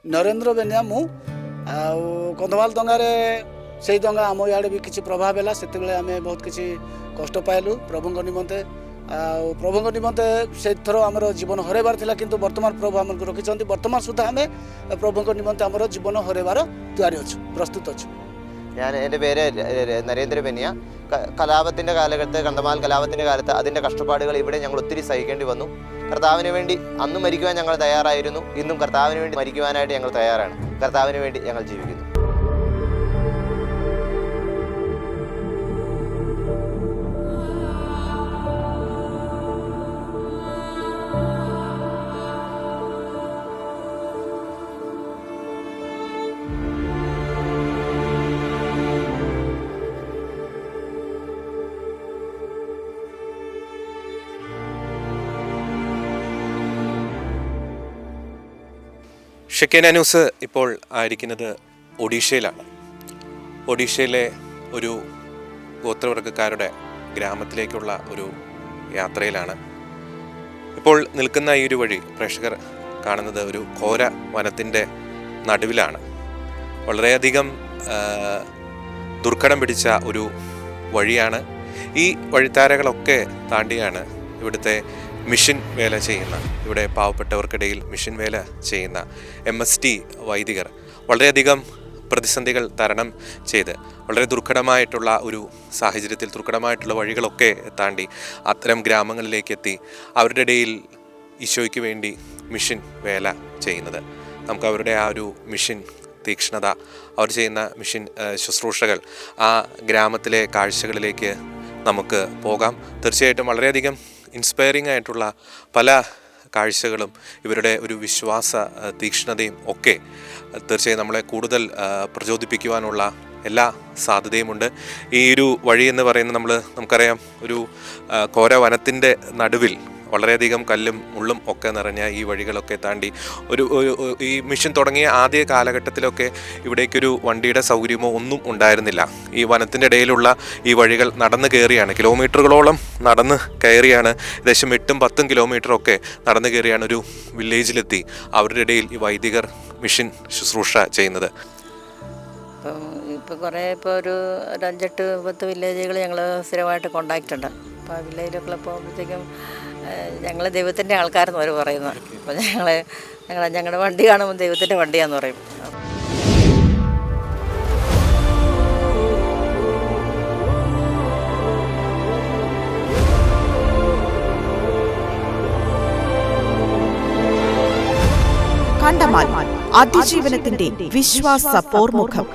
नरेंद्र बेनिया मु कंधमाल दंगारे से दंगा आम इे भी किसी प्रभाव है से आम बहुत किसी कष्ट पाइलु प्रभु निमंते प्रभु निमंते से थर आम जीवन हरबार था कि बर्तमान प्रभु आमको रखिंट बर्तमान सुधा आम प्रभु निमंते आम जीवन हरबार तैयारी अच्छु प्रस्तुत अच्छु ഞാൻ എൻ്റെ പേര് നരേന്ദ്ര ബെനിയ. കലാപത്തിൻ്റെ കാലഘട്ടത്ത് കണ്ടമാൽ കലാപത്തിൻ്റെ കാലത്ത് അതിൻ്റെ കഷ്ടപ്പാടുകൾ ഇവിടെ ഞങ്ങൾ ഒത്തിരി സഹിക്കേണ്ടി വന്നു. കർത്താവിന് വേണ്ടി അന്നും മരിക്കുവാൻ ഞങ്ങൾ തയ്യാറായിരുന്നു. ഇന്നും കർത്താവിന് വേണ്ടി മരിക്കുവാനായിട്ട് ഞങ്ങൾ തയ്യാറാണ്. കർത്താവിന് വേണ്ടി ഞങ്ങൾ ജീവിക്കുന്നു. ഷെക്കേന ന്യൂസ് ഇപ്പോൾ ആയിരിക്കുന്നത് ഒഡീഷയിലാണ്. ഒഡീഷയിലെ ഒരു ഗോത്രവർഗ്ഗക്കാരുടെ ഗ്രാമത്തിലേക്കുള്ള ഒരു യാത്രയിലാണ്. ഇപ്പോൾ നിൽക്കുന്ന ഈ ഒരു വഴി പ്രേക്ഷകർ കാണുന്നത് ഒരു ഘോര വനത്തിൻ്റെ നടുവിലാണ്. വളരെയധികം ദുർഘടം പിടിച്ച ഒരു വഴിയാണ്. ഈ വഴിത്താരകളൊക്കെ താണ്ടിയാണ് ഇവിടുത്തെ മിഷൻ വേല ചെയ്യുന്ന, ഇവിടെ പാവപ്പെട്ടവർക്കിടയിൽ മിഷൻ വേല ചെയ്യുന്ന MST വൈദികർ വളരെയധികം പ്രതിസന്ധികൾ തരണം ചെയ്ത് വളരെ ദുർഘടമായിട്ടുള്ള ഒരു സാഹചര്യത്തിൽ ദുർഘടമായിട്ടുള്ള വഴികളൊക്കെ താണ്ടി അത്തരം ഗ്രാമങ്ങളിലേക്ക് എത്തി അവരുടെ ഇടയിൽ ഈശോയ്ക്ക് വേണ്ടി മിഷൻ വേല ചെയ്യുന്നത്. നമുക്ക് അവരുടെ ആ ഒരു മിഷൻ തീക്ഷ്ണത, അവർ ചെയ്യുന്ന മിഷൻ ശുശ്രൂഷകൾ, ആ ഗ്രാമത്തിലെ കാഴ്ചകളിലേക്ക് നമുക്ക് പോകാം. തീർച്ചയായിട്ടും വളരെയധികം ഇൻസ്പയറിംഗ് ആയിട്ടുള്ള പല കാഴ്ചകളും ഇവരുടെ ഒരു വിശ്വാസ തീക്ഷ്ണതയും ഒക്കെ തീർച്ചയായും നമ്മളെ കൂടുതൽ പ്രചോദിപ്പിക്കുവാനുള്ള എല്ലാ സാധ്യതയുമുണ്ട്. ഈ ഒരു വഴി എന്ന് പറയുന്നത് നമുക്കറിയാം, ഒരു ഘോര വനത്തിൻ്റെ നടുവിൽ വളരെയധികം കല്ലും മുള്ളും ഒക്കെ നിറഞ്ഞ ഈ വഴികളൊക്കെ താണ്ടി ഈ മിഷൻ തുടങ്ങിയ ആദ്യ കാലഘട്ടത്തിലൊക്കെ ഇവിടേക്കൊരു വണ്ടിയുടെ സൗകര്യമോ ഒന്നും ഉണ്ടായിരുന്നില്ല. ഈ വനത്തിൻ്റെ ഇടയിലുള്ള ഈ വഴികൾ നടന്നു കയറിയാണ്, കിലോമീറ്ററുകളോളം നടന്ന് കയറിയാണ്, ഏകദേശം 8-10 കിലോമീറ്ററൊക്കെ നടന്നു കയറിയാണ് ഒരു വില്ലേജിലെത്തി അവരുടെ ഇടയിൽ ഈ വൈദികർ മിഷൻ ശുശ്രൂഷ ചെയ്യുന്നത്. ഇപ്പോൾ കുറേ ഒരു 5-8-10 വില്ലേജുകൾ ഞങ്ങൾ സ്ഥിരമായിട്ട് കോണ്ടാക്റ്റ് ഉണ്ട്. അപ്പോൾ ആ വില്ലേജിലൊക്കെ പോകുമ്പോഴത്തേക്കും ഞങ്ങൾ ദൈവത്തിൻ്റെ ആൾക്കാരെന്ന് അവർ പറയുന്നത്. അപ്പോൾ ഞങ്ങളുടെ വണ്ടി കാണുമ്പോൾ ദൈവത്തിൻ്റെ വണ്ടിയാന്ന് പറയും. കണ്ടമാൽ അതിജീവനത്തിന്റെ വിശ്വാസ പോർമുഖം.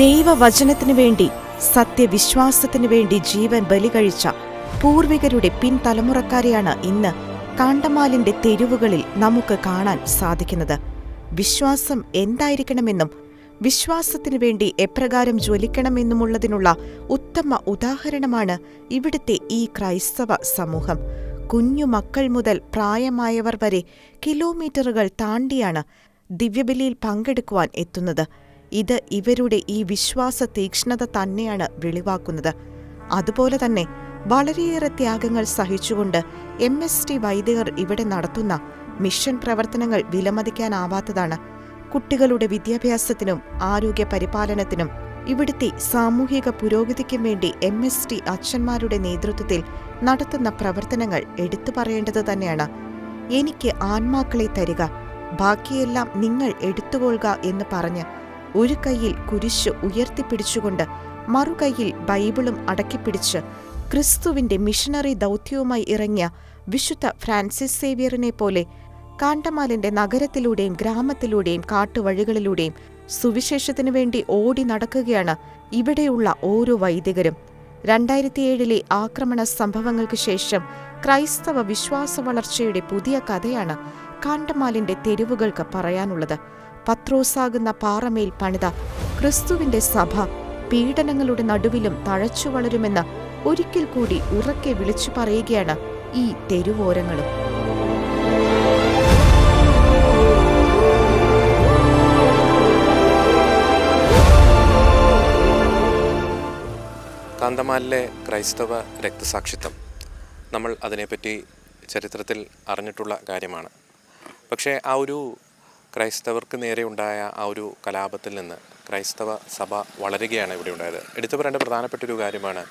ദൈവവചനത്തിനു വേണ്ടി, സത്യവിശ്വാസത്തിനു വേണ്ടി ജീവൻ ബലി കഴിച്ച പൂർവികരുടെ പിൻതലമുറക്കാരെയാണ് ഇന്ന് കാണ്ടമാലിന്റെ തെരുവുകളിൽ നമുക്ക് കാണാൻ സാധിക്കുന്നത്. വിശ്വാസം എന്തായിരിക്കണമെന്നും വിശ്വാസത്തിനു വേണ്ടി എപ്രകാരം ജ്വലിക്കണമെന്നുമുള്ളതിനുള്ള ഉത്തമ ഉദാഹരണമാണ് ഇവിടുത്തെ ഈ ക്രൈസ്തവ സമൂഹം. കുഞ്ഞുമക്കൾ മുതൽ പ്രായമായവർ വരെ കിലോമീറ്ററുകൾ താണ്ടിയാണ് ദിവ്യബലിയിൽ പങ്കെടുക്കുവാൻ എത്തുന്നത്. ഇത് ഇവരുടെ ഈ വിശ്വാസ തീക്ഷ്ണത തന്നെയാണ് വെളിവാക്കുന്നത്. അതുപോലെ തന്നെ വളരെയേറെ ത്യാഗങ്ങൾ സഹിച്ചുകൊണ്ട് MST വൈദികർ ഇവിടെ നടത്തുന്ന മിഷൻ പ്രവർത്തനങ്ങൾ വിലമതിക്കാനാവാത്തതാണ്. കുട്ടികളുടെ വിദ്യാഭ്യാസത്തിനും ആരോഗ്യ പരിപാലനത്തിനും ഇവിടുത്തെ സാമൂഹിക പുരോഗതിക്കും വേണ്ടി MST അച്ഛന്മാരുടെ നേതൃത്വത്തിൽ നടത്തുന്ന പ്രവർത്തനങ്ങൾ എടുത്തു പറയേണ്ടത് തന്നെയാണ്. എനിക്ക് ആത്മാക്കളെ തരിക, ബാക്കിയെല്ലാം നിങ്ങൾ എടുത്തുകൊള്ളുക എന്ന് പറഞ്ഞ് ഒരു കൈയിൽ കുരിശ് ഉയർത്തിപ്പിടിച്ചുകൊണ്ട് മറുകൈയിൽ ബൈബിളും അടക്കിപ്പിടിച്ച് ക്രിസ്തുവിന്റെ മിഷണറി ദൗത്യവുമായി ഇറങ്ങിയ വിശുദ്ധ ഫ്രാൻസിസ് സേവ്യറിനെ പോലെ കാണ്ടമാലിന്റെ നഗരത്തിലൂടെയും ഗ്രാമത്തിലൂടെയും കാട്ടുവഴികളിലൂടെയും സുവിശേഷത്തിനു വേണ്ടി ഓടി നടക്കുകയാണ് ഇവിടെയുള്ള ഓരോ വൈദികരും. 2007 ആക്രമണ സംഭവങ്ങൾക്ക് ശേഷം ക്രൈസ്തവ വിശ്വാസ വളർച്ചയുടെ പുതിയ കഥയാണ് കാണ്ടമാലിന്റെ തെരുവുകൾക്ക് പറയാനുള്ളത്. പത്രോസാകുന്ന പാറമേൽ പണിത ക്രിസ്തുവിന്റെ സഭ പീഡനങ്ങളുടെ നടുവിലും തഴച്ചു വളരുമെന്ന് ഒരിക്കൽ കൂടി ഉറക്കെ വിളിച്ചു പറയുകയാണ് ഈ തെരുവോരങ്ങളും. കാന്തമാലിലെ ക്രൈസ്തവ രക്തസാക്ഷിത്വം, നമ്മൾ അതിനെപ്പറ്റി ചരിത്രത്തിൽ അറിഞ്ഞിട്ടുള്ള കാര്യമാണ്. പക്ഷേ ആ ഒരു ക്രൈസ്തവർക്ക് നേരെ ഉണ്ടായ ആ ഒരു കലാപത്തിൽ നിന്ന് ക്രൈസ്തവ സഭ വളരുകയാണ് ഇവിടെ ഉണ്ടായത്. എടുത്തു പറയേണ്ട പ്രധാനപ്പെട്ട ഒരു കാര്യമാണ്,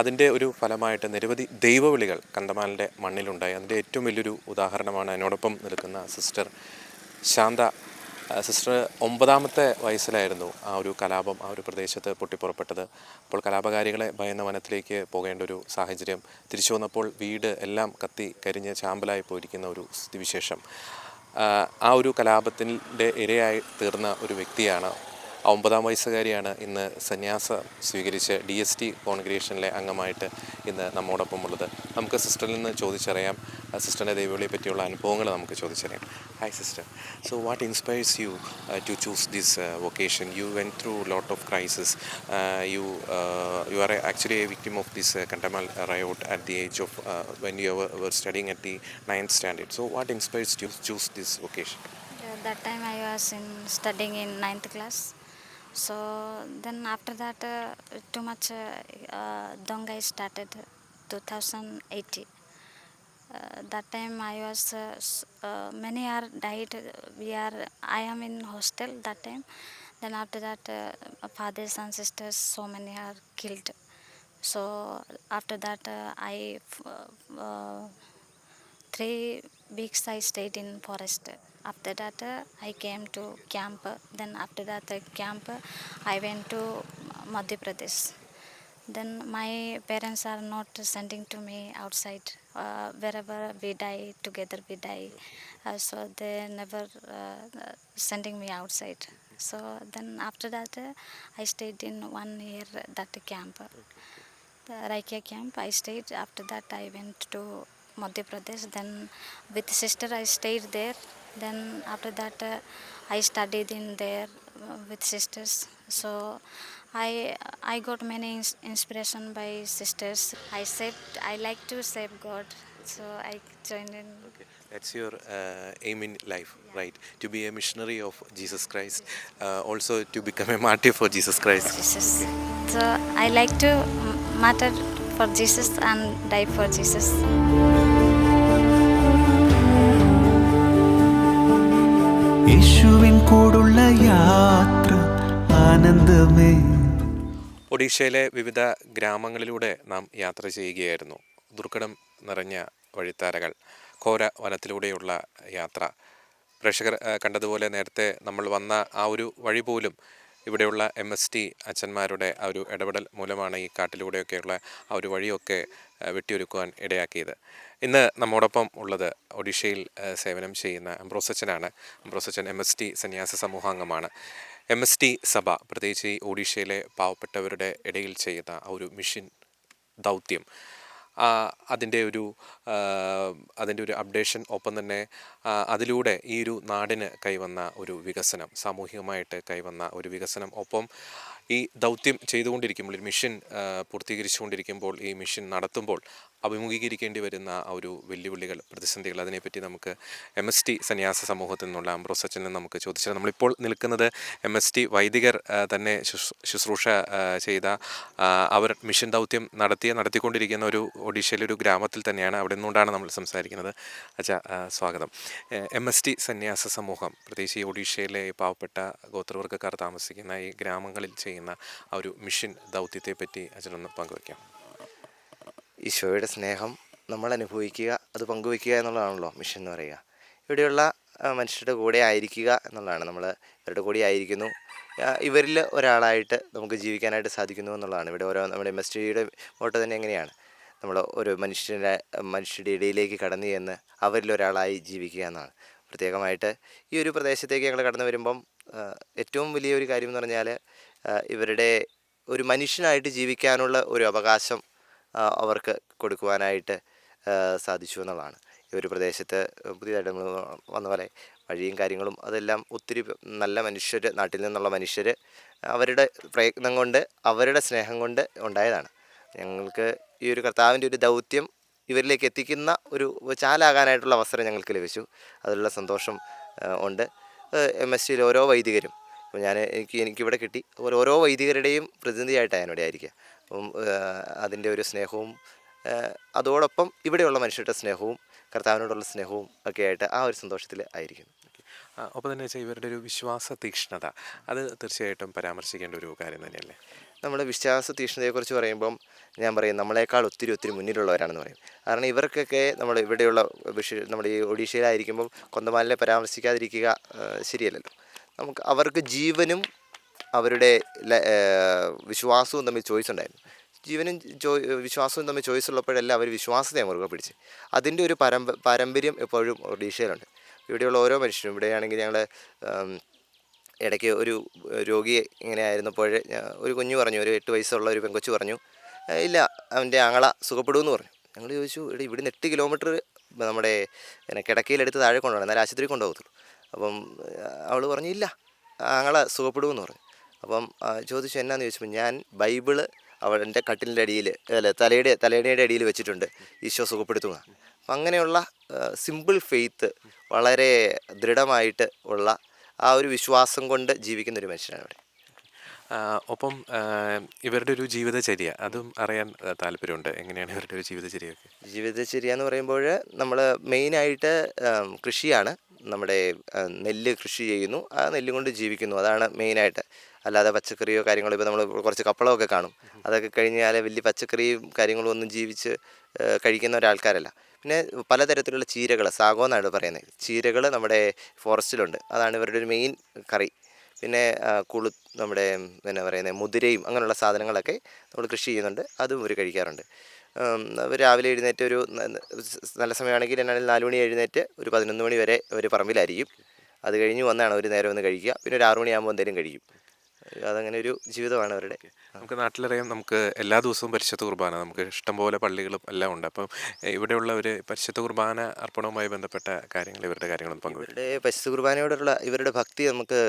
അതിൻ്റെ ഒരു ഫലമായിട്ട് നിരവധി ദൈവവിളികൾ കണ്ടമാലിൻ്റെ മണ്ണിലുണ്ടായി. അതിൻ്റെ ഏറ്റവും വലിയൊരു ഉദാഹരണമാണ് എന്നോടൊപ്പം നിൽക്കുന്ന സിസ്റ്റർ ശാന്ത. സിസ്റ്റർ 9ാമത്തെ വയസ്സിലായിരുന്നു ആ ഒരു കലാപം ആ ഒരു പ്രദേശത്ത് പൊട്ടിപ്പുറപ്പെട്ടത്. അപ്പോൾ കലാപകാരികളെ ഭയന്ന വനത്തിലേക്ക് പോകേണ്ട ഒരു സാഹചര്യം. തിരിച്ചു വന്നപ്പോൾ വീട് എല്ലാം കത്തി കരിഞ്ഞ് ചാമ്പലായി പോയിരിക്കുന്ന ഒരു സ്ഥിതിവിശേഷം. ആ ഒരു കലാപത്തിൻ്റെ ഇരയായി തീർന്ന ഒരു വ്യക്തിയാണ്. 9ാം വയസ്സുകാരിയാണ് ഇന്ന് സന്യാസം സ്വീകരിച്ച് DST കോൺഗ്രിഗേഷനിലെ അംഗമായിട്ട് ഇന്ന് നമ്മോടൊപ്പം ഉള്ളത്. നമുക്ക് സിസ്റ്ററിൽ നിന്ന് ചോദിച്ചറിയാം, സിസ്റ്ററിൻ്റെ ദൈവവിളിയെ പറ്റിയുള്ള അനുഭവങ്ങൾ നമുക്ക് ചോദിച്ചറിയാം. Hi sister, so what inspires you to choose this vocation? You went through lot of crisis. You are actually a victim of this Kandamal riot at the age of when you were studying at the 9th standard. So what inspires you to choose this vocation? That time I was studying in 9th class. So then after that too much dongai started 2018. That time I was many are died. I am in hostel that time. Then after that fathers and sisters, so many are killed. So after that I 3 weeks I stayed in forest. After that I came to camp. Then after that camp I went to Madhya Pradesh. Then my parents are not sending to me outside. Wherever we die together we die. So they never sending me outside. So then after that I stayed in 1 year that camp. The Raikya camp I stayed. After that I went to Madhya Pradesh. Then with sister I stayed there. Then after that I studied in there with sisters. So I got many inspiration by sisters. I said I like to save God, so I joined in. Okay. That's your aim in life, right? To be a missionary of Jesus Christ, also to become a martyr for Jesus Christ. Jesus. So I like to martyr for Jesus and die for Jesus. യേശുവിൻ കൂടുള്ള യാത്ര ആനന്ദമേ. ഒഡീഷയിലെ വിവിധ ഗ്രാമങ്ങളിലൂടെ നാം യാത്ര ചെയ്യുകയായിരുന്നു. ദുർഘടം നിറഞ്ഞ വഴിത്താരകൾ, ഘോര വനത്തിലൂടെയുള്ള യാത്ര. പ്രേക്ഷകർ കണ്ടതുപോലെ നേരത്തെ നമ്മൾ വന്ന ആ ഒരു വഴി പോലും ഇവിടെയുള്ള MST അച്ഛന്മാരുടെ ആ ഒരു ഇടപെടൽ മൂലമാണ് ഈ കാട്ടിലൂടെയൊക്കെയുള്ള ആ ഒരു വഴിയൊക്കെ വെട്ടിയൊരുക്കുവാൻ ഇടയാക്കിയത്. ഇന്ന് നമ്മോടൊപ്പം ഉള്ളത് ഒഡീഷയിൽ സേവനം ചെയ്യുന്ന അംബ്രോസ് അച്ഛനാണ്. അംബ്രോസ് അച്ഛൻ MST സന്യാസ സമൂഹാംഗമാണ്. MST സഭ പ്രത്യേകിച്ച് ഈ ഒഡീഷയിലെ പാവപ്പെട്ടവരുടെ ഇടയിൽ ചെയ്യുന്ന ആ ഒരു മിഷൻ ദൗത്യം, അതിൻ്റെ ഒരു അപ്ഡേഷൻ, ഒപ്പം തന്നെ അതിലൂടെ ഈ ഒരു നാടിന് കൈവന്ന ഒരു വികസനം, സാമൂഹികമായിട്ട് കൈവന്ന ഒരു വികസനം, ഒപ്പം ഈ ദൗത്യം ചെയ്തുകൊണ്ടിരിക്കുമ്പോൾ, ഒരു മിഷൻ പൂർത്തീകരിച്ചുകൊണ്ടിരിക്കുമ്പോൾ, ഈ മിഷൻ നടത്തുമ്പോൾ അഭിമുഖീകരിക്കേണ്ടി വരുന്ന ആ ഒരു വെല്ലുവിളികൾ, പ്രതിസന്ധികൾ, അതിനെപ്പറ്റി നമുക്ക് MST സന്യാസ സമൂഹത്തിൽ നിന്നുള്ള അംബ്രോസ് അച്ഛനെ നമുക്ക് ചോദിച്ചാൽ, നമ്മളിപ്പോൾ നിൽക്കുന്നത് MST വൈദികർ തന്നെ ശുശ്രൂഷ ചെയ്ത, അവർ മിഷൻ ദൗത്യം നടത്തിക്കൊണ്ടിരിക്കുന്ന ഒരു ഒഡീഷയിലെ ഒരു ഗ്രാമത്തിൽ തന്നെയാണ്. അവിടെ നിന്നുകൊണ്ടാണ് നമ്മൾ സംസാരിക്കുന്നത്. അച്ഛാ, സ്വാഗതം. MST സന്യാസ സമൂഹം പ്രത്യേകിച്ച് ഈ ഒഡീഷയിലെ പാവപ്പെട്ട ഗോത്രവർഗ്ഗക്കാർ താമസിക്കുന്ന ഈ ഗ്രാമങ്ങളിൽ ചെയ്യുന്ന ആ ഒരു മിഷൻ ദൗത്യത്തെ പറ്റി അച്ഛനൊന്ന് പങ്കുവയ്ക്കാം. ഈശോയുടെ സ്നേഹം നമ്മൾ അനുഭവിക്കുക, അത് പങ്കുവയ്ക്കുക എന്നുള്ളതാണല്ലോ മിഷൻ എന്ന് പറയുക. ഇവിടെയുള്ള മനുഷ്യരുടെ കൂടെ ആയിരിക്കുക എന്നുള്ളതാണ്. നമ്മൾ ഇവരുടെ കൂടെ ആയിരിക്കുന്നു, ഇവരിൽ ഒരാളായിട്ട് നമുക്ക് ജീവിക്കാനായിട്ട് സാധിക്കുന്നു എന്നുള്ളതാണ്. ഇവിടെ നമ്മുടെ MSTയുടെ മോട്ടോ തന്നെ എങ്ങനെയാണ്, നമ്മൾ ഒരു മനുഷ്യരുടെ ഇടയിലേക്ക് കടന്നു ചെന്ന് അവരിൽ ഒരാളായി ജീവിക്കുക എന്നാണ്. പ്രത്യേകമായിട്ട് ഈ ഒരു പ്രദേശത്തേക്ക് ഞങ്ങൾ കടന്നു വരുമ്പം ഏറ്റവും വലിയൊരു കാര്യം എന്ന് പറഞ്ഞാൽ ഇവരുടെ ഒരു മനുഷ്യനായിട്ട് ജീവിക്കാനുള്ള ഒരു അവകാശം അവർക്ക് കൊടുക്കുവാനായിട്ട് സാധിച്ചു എന്നുള്ളതാണ്. ഈ ഒരു പ്രദേശത്ത് പുതിയതായിട്ട് നമ്മൾ വന്ന പോലെ വഴിയും കാര്യങ്ങളും അതെല്ലാം ഒത്തിരി നല്ല മനുഷ്യർ, നാട്ടിൽ നിന്നുള്ള മനുഷ്യർ അവരുടെ പ്രയത്നം കൊണ്ട്, അവരുടെ സ്നേഹം കൊണ്ട് ഉണ്ടായതാണ്. ഞങ്ങൾക്ക് ഈ ഒരു കർത്താവിൻ്റെ ഒരു ദൗത്യം ഇവരിലേക്ക് എത്തിക്കുന്ന ഒരു ചാലാകാനായിട്ടുള്ള അവസരം ഞങ്ങൾക്ക് ലഭിച്ചു. അതിലുള്ള സന്തോഷം ഉണ്ട്. MSTയിൽ ഓരോ വൈദികരും, ഇപ്പോൾ എനിക്കിവിടെ കിട്ടി, അതുപോലെ ഓരോ വൈദികരുടെയും പ്രതിനിധിയായിട്ടാണ് ഞാനിവിടെ ആയിരിക്കുക. അപ്പം അതിൻ്റെ ഒരു സ്നേഹവും അതോടൊപ്പം ഇവിടെയുള്ള മനുഷ്യരുടെ സ്നേഹവും കർത്താവിനോടുള്ള സ്നേഹവും ഒക്കെ ആയിട്ട് ആ ഒരു സന്തോഷത്തിൽ ആയിരിക്കുന്നു. ഒപ്പം തന്നെ വെച്ചാൽ ഇവരുടെ ഒരു വിശ്വാസ തീക്ഷ്ണത അത് തീർച്ചയായിട്ടും പരാമർശിക്കേണ്ട ഒരു കാര്യം തന്നെയല്ലേ? നമ്മൾ വിശ്വാസ തീക്ഷ്ണതയെക്കുറിച്ച് പറയുമ്പം ഞാൻ പറയും നമ്മളെക്കാൾ ഒത്തിരി മുന്നിലുള്ളവരാണെന്ന് പറയും. കാരണം ഇവർക്കൊക്കെ നമ്മൾ ഇവിടെയുള്ള നമ്മൾ ഈ ഒഡീഷയിലായിരിക്കുമ്പം കൊന്തമാലിനെ പരാമർശിക്കാതിരിക്കുക ശരിയല്ലല്ലോ. അവർക്ക് ജീവനും അവരുടെ വിശ്വാസവും തമ്മിൽ ചോയ്സ് ഉണ്ടായിരുന്നു. ജീവനും വിശ്വാസവും തമ്മിൽ ചോയ്സ് ഉള്ളപ്പോഴെല്ലാം അവർ വിശ്വാസത്തെ മുറുകെ പിടിച്ച്. അതിൻ്റെ ഒരു പാരമ്പര്യം എപ്പോഴും ഒഡീഷയിലുണ്ട്. ഇവിടെയുള്ള ഓരോ മനുഷ്യരും ഇവിടെയാണെങ്കിൽ ഞങ്ങൾ ഇടയ്ക്ക് ഒരു രോഗിയെ ഇങ്ങനെ ആയിരുന്നപ്പോൾ ഒരു കുഞ്ഞു പറഞ്ഞു, ഒരു 8 വയസ്സുള്ള ഒരു പെങ്കൊച്ചു പറഞ്ഞു, ഇല്ല അവൻ്റെ ആങ്ങള സുഖപ്പെടുമെന്ന് പറഞ്ഞു. ഞങ്ങൾ ചോദിച്ചു, ഇവിടുന്ന് 8 കിലോമീറ്റർ നമ്മുടെ കിടക്കയിലെടുത്ത് താഴെ കൊണ്ടുപോകണം, എന്നാൽ ആശുപത്രി കൊണ്ടുപോകത്തുള്ളൂ. അപ്പം അവൾ പറഞ്ഞു ഇല്ല ആങ്ങള സുഖപ്പെടുമെന്ന് പറഞ്ഞു. അപ്പം ചോദിച്ചു എന്നാന്ന് ചോദിച്ചപ്പോൾ ഞാൻ ബൈബിള് അവൻ്റെ കട്ടിലിൻ്റെ അടിയിൽ തലയുടെ അടിയിൽ വെച്ചിട്ടുണ്ട്, ഈശോ സുഖപ്പെടുത്തുക. അപ്പം അങ്ങനെയുള്ള സിമ്പിൾ ഫെയ്ത്ത്, വളരെ ദൃഢമായിട്ട് ഉള്ള ആ ഒരു വിശ്വാസം കൊണ്ട് ജീവിക്കുന്ന ഒരു മനുഷ്യനാണ് ഇവിടെ. ഒപ്പം ഇവരുടെ ഒരു ജീവിതചര്യ അതും അറിയാൻ താല്പര്യമുണ്ട്. എങ്ങനെയാണ് ഇവരുടെ ഒരു ജീവിതചര്യയൊക്കെ? ജീവിതചര്യ എന്ന് പറയുമ്പോൾ നമ്മൾ മെയിനായിട്ട് കൃഷിയാണ്. നമ്മുടെ നെല്ല് കൃഷി ചെയ്യുന്നു, ആ നെല്ല് കൊണ്ട് ജീവിക്കുന്നു, അതാണ് മെയിനായിട്ട്. അല്ലാതെ പച്ചക്കറിയോ കാര്യങ്ങളോ, ഇപ്പോൾ നമ്മൾ കുറച്ച് കപ്പളമൊക്കെ കാണും, അതൊക്കെ കഴിഞ്ഞാൽ വലിയ പച്ചക്കറിയും കാര്യങ്ങളും ഒന്നും ജീവിച്ച് കഴിക്കുന്ന ഒരാൾക്കാരല്ല. പിന്നെ പലതരത്തിലുള്ള ചീരകൾ, സാഗോ എന്നാണ് പറയുന്നത്, ചീരകൾ നമ്മുടെ ഫോറസ്റ്റിലുണ്ട്, അതാണ് ഇവരുടെ ഒരു മെയിൻ കറി. പിന്നെ നമ്മുടെ പിന്നെ പറയുന്നത് മുതിരയും അങ്ങനെയുള്ള സാധനങ്ങളൊക്കെ നമ്മൾ കൃഷി ചെയ്യുന്നുണ്ട്, അതും ഇവർ കഴിക്കാറുണ്ട്. അവർ രാവിലെ എഴുന്നേറ്റ് ഒരു നല്ല സമയമാണെങ്കിൽ 4 മണി എഴുന്നേറ്റ് ഒരു 11 മണി വരെ ഒരു പറമ്പിലായിരിക്കും. അത് കഴിഞ്ഞ് വന്നാണ് ഒരു നേരം ഒന്ന് കഴിക്കുക, പിന്നെ ഒരു 6 മണിയാകുമ്പോൾ എന്തെങ്കിലും കഴിക്കും. അതങ്ങനെ ഒരു ജീവിതമാണ് അവരുടെ. നമുക്ക് നാട്ടിലറിയാം, നമുക്ക് എല്ലാ ദിവസവും പരിശുദ്ധ കുർബാന, നമുക്ക് ഇഷ്ടംപോലെ പള്ളികളും എല്ലാം ഉണ്ട്. അപ്പം ഇവിടെയുള്ള ഒരു പരിശുദ്ധ കുർബാന അർപ്പണവുമായി ബന്ധപ്പെട്ട ഇവരുടെ കാര്യങ്ങളൊന്നും പങ്കുവരും. ഇവരുടെ പരിശുദ്ധ കുർബാനയോടുള്ള ഇവരുടെ ഭക്തി നമുക്ക്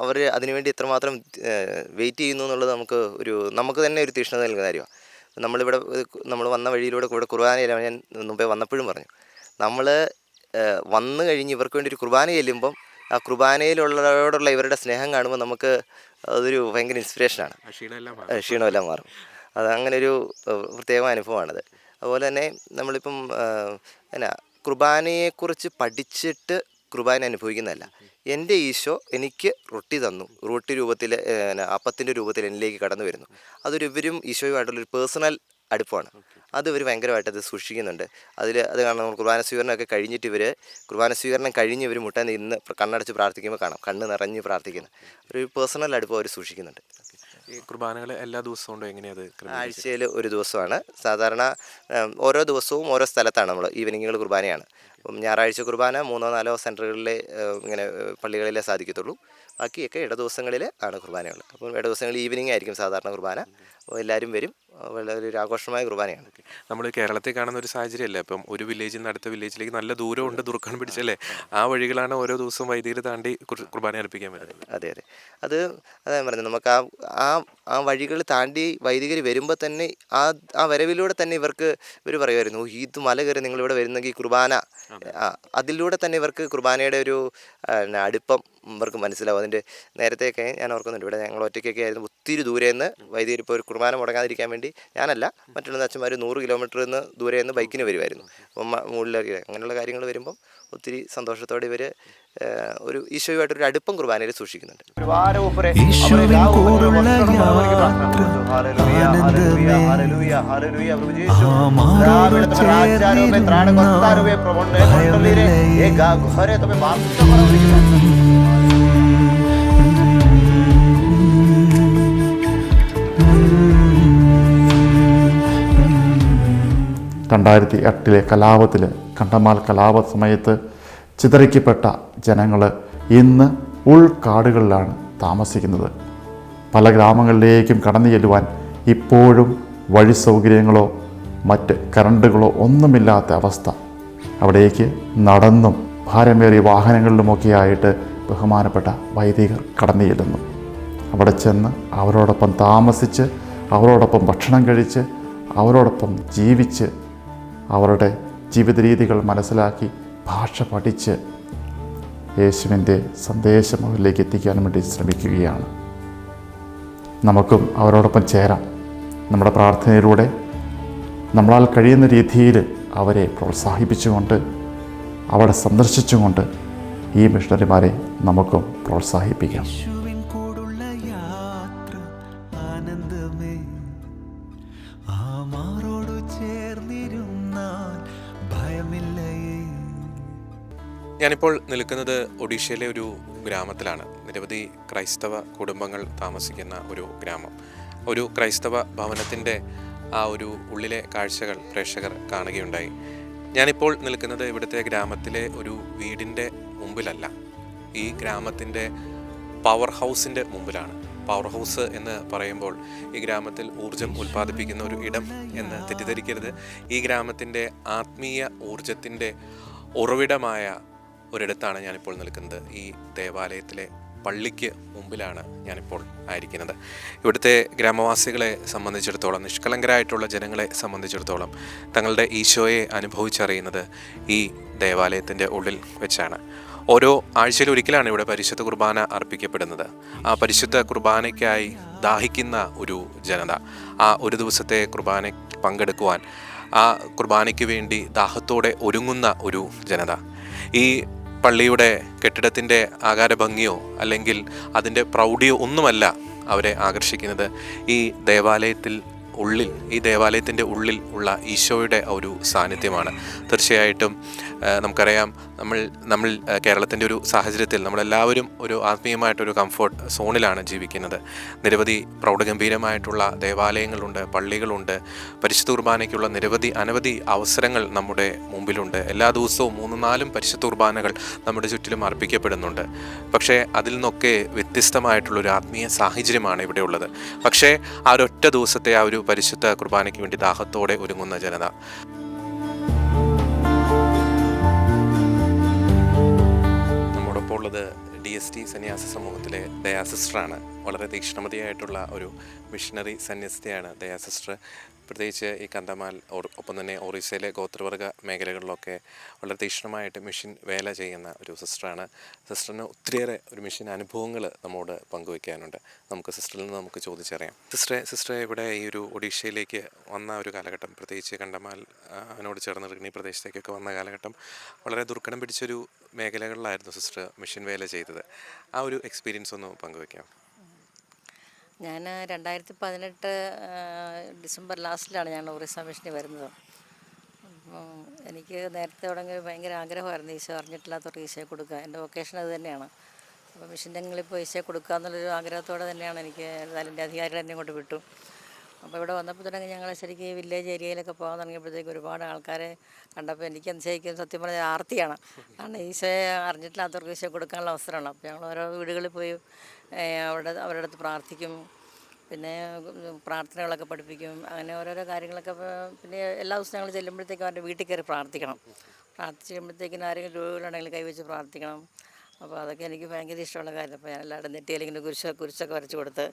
അവർ അതിനുവേണ്ടി എത്രമാത്രം വെയിറ്റ് ചെയ്യുന്നു എന്നുള്ളത് നമുക്ക് തന്നെ ഒരു തീക്ഷ്ണത നൽകുന്ന കാര്യമാണ്. നമ്മൾ വന്ന വഴിയിലൂടെ ഇവിടെ കുർബാനയില്ല, ഞാൻ മുമ്പേ വന്നപ്പോഴും പറഞ്ഞു, നമ്മൾ വന്നു കഴിഞ്ഞ് ഇവർക്ക് വേണ്ടി ഒരു കുർബാന ചെല്ലുമ്പം ആ കുർബാനയിലുള്ളവരോടുള്ള ഇവരുടെ സ്നേഹം കാണുമ്പോൾ നമുക്ക് അതൊരു ഭയങ്കര ഇൻസ്പിറേഷനാണ്. ക്ഷീണമെല്ലാം മാറും. അത് അങ്ങനെ ഒരു പ്രത്യേക അനുഭവമാണത്. അതുപോലെ തന്നെ നമ്മളിപ്പം കുർബാനയെക്കുറിച്ച് പഠിച്ചിട്ട് കുർബാന അനുഭവിക്കുന്നതല്ല. എൻ്റെ ഈശോ എനിക്ക് റൊട്ടി തന്നു, റൊട്ടി രൂപത്തിൽ അപ്പത്തിൻ്റെ രൂപത്തിൽ എന്നിലേക്ക് കടന്നു വരുന്നു. ഇവരും ഈശോയുമായിട്ടുള്ളൊരു പേഴ്സണൽ അടുപ്പമാണ്. അത് ഇവർ ഭയങ്കരമായിട്ട് സൂക്ഷിക്കുന്നുണ്ട്. അത് കാരണം നമ്മൾ കുർബാന സ്വീകരണമൊക്കെ കഴിഞ്ഞിട്ട് കുർബാന സ്വീകരണം കഴിഞ്ഞ് ഇവർ മുട്ടാൻ നിന്ന് കണ്ണടച്ച് പ്രാർത്ഥിക്കുമ്പോൾ കാണാം, കണ്ണ് നിറഞ്ഞ് പ്രാർത്ഥിക്കുന്ന ഒരു പേഴ്സണൽ അടുപ്പം അവർ സൂക്ഷിക്കുന്നുണ്ട്. ഈ കുർബാനകൾ എല്ലാ ദിവസവും ഉണ്ടോ? എങ്ങനെയത്? ആഴ്ചയിൽ ഒരു ദിവസമാണ് സാധാരണ. ഓരോ ദിവസവും ഓരോ സ്ഥലത്താണ് നമ്മൾ ഈവനിങ്ങുകൾ കുർബാനയാണ്. അപ്പം ഞായറാഴ്ച കുർബാന 3-4 സെൻറ്ററുകളിലെ ഇങ്ങനെ പള്ളികളിലേ സാധിക്കത്തുള്ളൂ. ബാക്കിയൊക്കെ ഇടദിവസങ്ങളിൽ ആണ് കുർബാനകൾ. അപ്പം ഇടദിവസങ്ങളിൽ ഈവനിങ് ആയിരിക്കും സാധാരണ കുർബാന. അപ്പോൾ എല്ലാവരും വരും, വളരെ ഒരു ആഘോഷമായ കുർബാനയാണ്. നമ്മൾ കേരളത്തിൽ കാണുന്ന ഒരു സാഹചര്യമല്ലേ, അപ്പം ഒരു വില്ലേജിൽ നിന്ന് അടുത്ത വില്ലേജിലേക്ക് നല്ല ദൂരമുണ്ട്, ദുർഘടം പിടിച്ചല്ലേ, ആ വഴികളാണ് ഓരോ ദിവസവും വൈദികർ താണ്ടി കുർബാന അർപ്പിക്കാൻ വരുന്നത്. അതെ, അതാ പറഞ്ഞത്, നമുക്ക് ആ വഴികൾ താണ്ടി വൈദികർ വരുമ്പോൾ തന്നെ ആ വരവിലൂടെ തന്നെ ഇവർ പറയുമായിരുന്നു, ഇത് മല കയറി നിങ്ങളിവിടെ വരുന്നെങ്കിൽ കുർബാന, അതിലൂടെ തന്നെ ഇവർക്ക് കുർബാനയുടെ ഒരു അടുപ്പം ഇവർക്ക് മനസ്സിലാവും. അതിൻ്റെ നേരത്തെയൊക്കെ ഞാൻ ഓർക്കുന്നുണ്ട്, ഇവിടെ ഞങ്ങൾ ഒറ്റയ്ക്കൊക്കെ ആയിരുന്നു, ഒത്തിരി ദൂരെ നിന്ന് വൈദികർ ഇപ്പോൾ ഒരു കുർബാന മുടങ്ങാതിരിക്കാൻ വേണ്ടി, ഞാനല്ല മറ്റുള്ള അച്ഛന്മാർ 100 കിലോമീറ്ററിൽ നിന്ന് ദൂരെ നിന്ന് ബൈക്കിന് വരുമായിരുന്നു. അപ്പം മുകളിലേക്ക് അങ്ങനെയുള്ള കാര്യങ്ങൾ വരുമ്പം ഒത്തിരി സന്തോഷത്തോടെ ഇവർ ഒരു ഈശോയുമായിട്ടൊരു അടുപ്പം കുർബാനയിൽ സൂക്ഷിക്കുന്നുണ്ട്. ിലെ കലാപത്തിൽ, കണ്ടമാൽ കലാപ സമയത്ത് ചിതറിക്കപ്പെട്ട ജനങ്ങൾ ഇന്ന് ഉൾക്കാടുകളിലാണ് താമസിക്കുന്നത്. പല ഗ്രാമങ്ങളിലേക്കും കടന്നു ചെല്ലുവാൻ ഇപ്പോഴും വഴി സൗകര്യങ്ങളോ മറ്റ് കറണ്ടുകളോ ഒന്നുമില്ലാത്ത അവസ്ഥ. അവിടേക്ക് നടന്നും ഭാരമേറിയ വാഹനങ്ങളിലുമൊക്കെയായിട്ട് ബഹുമാനപ്പെട്ട വൈദികർ കടന്നു ചെല്ലുന്നു. അവിടെ ചെന്ന് അവരോടൊപ്പം താമസിച്ച്, അവരോടൊപ്പം ഭക്ഷണം കഴിച്ച്, അവരോടൊപ്പം ജീവിച്ച്, അവരുടെ ജീവിത രീതികൾ മനസ്സിലാക്കി, ഭാഷ പഠിച്ച് യേശുവിൻ്റെ സന്ദേശം അവരിലേക്ക് എത്തിക്കാൻ വേണ്ടി ശ്രമിക്കുകയാണ്. നമുക്കും അവരോടൊപ്പം ചേരാം. നമ്മുടെ പ്രാർത്ഥനയിലൂടെ നമ്മളാൽ കഴിയുന്ന രീതിയിൽ അവരെ പ്രോത്സാഹിപ്പിച്ചുകൊണ്ട് അവിടെ സന്ദർശിച്ചുകൊണ്ട് ഈ മിഷണറിമാരെ നമുക്കും പ്രോത്സാഹിപ്പിക്കാം. യേശുവിൻ കൂടുള്ള യാത്ര ആനന്ദമേ, ആ മാറോടു ചേർന്നിരുന്നാൽ ഭയമില്ലയേ. ഞാനിപ്പോൾ നിൽക്കുന്നത് ഒഡീഷയിലെ ഒരു ഗ്രാമത്തിലാണ്. നിരവധി ക്രൈസ്തവ കുടുംബങ്ങൾ താമസിക്കുന്ന ഒരു ഗ്രാമം. ഒരു ക്രൈസ്തവ ഭവനത്തിൻ്റെ ആ ഒരു ഉള്ളിലെ കാഴ്ചകൾ പ്രേക്ഷകർ കാണുകയുണ്ടായി. ഞാനിപ്പോൾ നിൽക്കുന്നത് ഇവിടുത്തെ ഗ്രാമത്തിലെ ഒരു വീടിൻ്റെ മുമ്പിലല്ല, ഈ ഗ്രാമത്തിൻ്റെ പവർ ഹൗസിൻ്റെ മുമ്പിലാണ്. പവർ ഹൗസ് എന്ന് പറയുമ്പോൾ ഈ ഗ്രാമത്തിൽ ഊർജം ഉൽപ്പാദിപ്പിക്കുന്ന ഒരു ഇടം എന്ന് തെറ്റിദ്ധരിക്കരുത്. ഈ ഗ്രാമത്തിൻ്റെ ആത്മീയ ഊർജത്തിൻ്റെ ഉറവിടമായ ഒരിടത്താണ് ഞാനിപ്പോൾ നിൽക്കുന്നത്. ഈ ദേവാലയത്തിലെ പള്ളിക്ക് മുമ്പിലാണ് ഞാനിപ്പോൾ ആയിരിക്കുന്നത്. ഇവിടുത്തെ ഗ്രാമവാസികളെ സംബന്ധിച്ചിടത്തോളം, നിഷ്കളങ്കരായിട്ടുള്ള ജനങ്ങളെ സംബന്ധിച്ചിടത്തോളം തങ്ങളുടെ ഈശോയെ അനുഭവിച്ചറിയുന്നത് ഈ ദേവാലയത്തിൻ്റെ ഉള്ളിൽ വെച്ചാണ്. ഓരോ ആഴ്ചയിൽ ഒരിക്കലാണ് ഇവിടെ പരിശുദ്ധ കുർബാന അർപ്പിക്കപ്പെടുന്നത്. ആ പരിശുദ്ധ കുർബാനയ്ക്കായി ദാഹിക്കുന്ന ഒരു ജനത, ആ ഒരു ദിവസത്തെ കുർബാന പങ്കെടുക്കുവാൻ, ആ കുർബാനയ്ക്ക് വേണ്ടി ദാഹത്തോടെ ഒരുങ്ങുന്ന ഒരു ജനത. ഈ പള്ളിയുടെ കെട്ടിടത്തിൻ്റെ ആകാരഭംഗിയോ അല്ലെങ്കിൽ അതിൻ്റെ പ്രൗഢിയോ ഒന്നുമല്ല അവരെ ആകർഷിക്കുന്നത്. ഈ ദേവാലയത്തിൻ്റെ ഉള്ളിൽ ഉള്ള ഈശോയുടെ ഒരു സാന്നിധ്യമാണ്. തീർച്ചയായിട്ടും നമുക്കറിയാം, നമ്മൾ കേരളത്തിൻ്റെ ഒരു സാഹചര്യത്തിൽ നമ്മളെല്ലാവരും ഒരു ആത്മീയമായിട്ടൊരു കംഫർട്ട് സോണിലാണ് ജീവിക്കുന്നത്. നിരവധി പ്രൗഢഗംഭീരമായിട്ടുള്ള ദേവാലയങ്ങളുണ്ട്, പള്ളികളുണ്ട്, പരിശുദ്ധ കുർബാനയ്ക്കുള്ള അനവധി അവസരങ്ങൾ നമ്മുടെ മുമ്പിലുണ്ട്. എല്ലാ ദിവസവും 3-4 പരിശുദ്ധ കുർബാനകൾ നമ്മുടെ ചുറ്റിലും അർപ്പിക്കപ്പെടുന്നുണ്ട്. പക്ഷേ അതിൽ നിന്നൊക്കെ വ്യത്യസ്തമായിട്ടുള്ളൊരു ആത്മീയ സാഹചര്യമാണ് ഇവിടെ ഉള്ളത്. പക്ഷേ ആ ഒരൊറ്റ ദിവസത്തെ ആ ഒരു പരിശുദ്ധ കുർബാനയ്ക്ക് വേണ്ടി ദാഹത്തോടെ ഒരുങ്ങുന്ന ജനത. നമ്മോടൊപ്പം ഉള്ളത് DST സന്യാസ സമൂഹത്തിലെ ദയാ സിസ്റ്ററാണ്. വളരെ തീക്ഷ്ണമതിയായിട്ടുള്ള ഒരു മിഷണറി സന്യസ്തയാണ് ദയാ സിസ്റ്റർ. പ്രത്യേകിച്ച് ഈ കന്തമാൽ ഒപ്പം തന്നെ ഒറീസയിലെ ഗോത്രവർഗ മേഖലകളിലൊക്കെ വളരെ തീക്ഷ്ണമായിട്ട് മിഷൻ വേല ചെയ്യുന്ന ഒരു സിസ്റ്ററാണ്. സിസ്റ്ററിന് ഒത്തിരിയേറെ ഒരു മിഷൻ അനുഭവങ്ങൾ നമ്മോട് പങ്കുവയ്ക്കാനുണ്ട്. നമുക്ക് സിസ്റ്ററിൽ നിന്ന് നമുക്ക് ചോദിച്ചറിയാം. സിസ്റ്ററെ ഇവിടെ ഈ ഒരു ഒഡീഷയിലേക്ക് വന്ന ഒരു കാലഘട്ടം, പ്രത്യേകിച്ച് കണ്ടമാൽ അതിനോട് ചേർന്ന് കിടക്കുന്ന ഈ പ്രദേശത്തേക്കൊക്കെ വന്ന കാലഘട്ടം വളരെ ദുർഘടം പിടിച്ചൊരു മേഖലകളിലായിരുന്നു സിസ്റ്റർ മിഷൻ വേല ചെയ്തത്. ആ ഒരു എക്സ്പീരിയൻസ് ഒന്ന് പങ്കുവയ്ക്കാം. ഞാൻ 2018 ഡിസംബർ ലാസ്റ്റിലാണ് ഞാൻ ഒറീസ മിഷനിൽ വരുന്നത്. അപ്പം എനിക്ക് നേരത്തെ തുടങ്ങി ഭയങ്കര ആഗ്രഹമായിരുന്നു ഈശോ അറിഞ്ഞിട്ടില്ലാത്തവർക്ക് ഈശോയെ കൊടുക്കുക. എൻ്റെ വൊക്കേഷൻ അത് തന്നെയാണ്. അപ്പോൾ മിഷൻ രംഗങ്ങളിൽ പോയി ഈശോയെ കൊടുക്കുക എന്നുള്ളൊരു ആഗ്രഹത്തോടെ തന്നെയാണ് എനിക്ക് അതിൻ്റെ അധികാരികൾ എന്നെ കൊണ്ട് വിട്ടു. അപ്പോൾ ഇവിടെ വന്നപ്പോൾ തുടങ്ങി ഞങ്ങൾ ശരിക്കും ഈ വില്ലേജ് ഏരിയയിലൊക്കെ പോകാൻ തുടങ്ങിയപ്പോഴത്തേക്ക് ഒരുപാട് ആൾക്കാരെ കണ്ടപ്പോൾ എനിക്ക് ശരിക്കും സത്യം പറഞ്ഞാൽ ആർത്തിയാണ്. കാരണം ഈശോയെ അറിഞ്ഞിട്ടില്ലാത്തവർക്ക് ഈശോയെ കൊടുക്കാനുള്ള അവസരമാണ്. അപ്പോൾ ഞങ്ങൾ ഓരോ വീടുകളിൽ പോയി അവരുടെ അടുത്ത് പ്രാർത്ഥിക്കും, പിന്നെ പ്രാർത്ഥനകളൊക്കെ പഠിപ്പിക്കും, അങ്ങനെ ഓരോരോ കാര്യങ്ങളൊക്കെ. പിന്നെ എല്ലാ ദിവസവും ഞങ്ങൾ ചെല്ലുമ്പോഴത്തേക്കും അവരുടെ വീട്ടിൽ കയറി പ്രാർത്ഥിക്കണം. പ്രാർത്ഥിക്കുമ്പോഴത്തേക്കിനും ആരെങ്കിലും രോഗികളുണ്ടെങ്കിൽ കൈവച്ച് പ്രാർത്ഥിക്കണം. അപ്പോൾ അതൊക്കെ എനിക്ക് ഭയങ്കര ഇഷ്ടമുള്ള കാര്യം. അപ്പോൾ ഞാൻ എല്ലാവരുടെ നെറ്റിയിൽ ഇങ്ങനെ കുരിശൊക്കെ വരച്ച് കൊടുത്ത്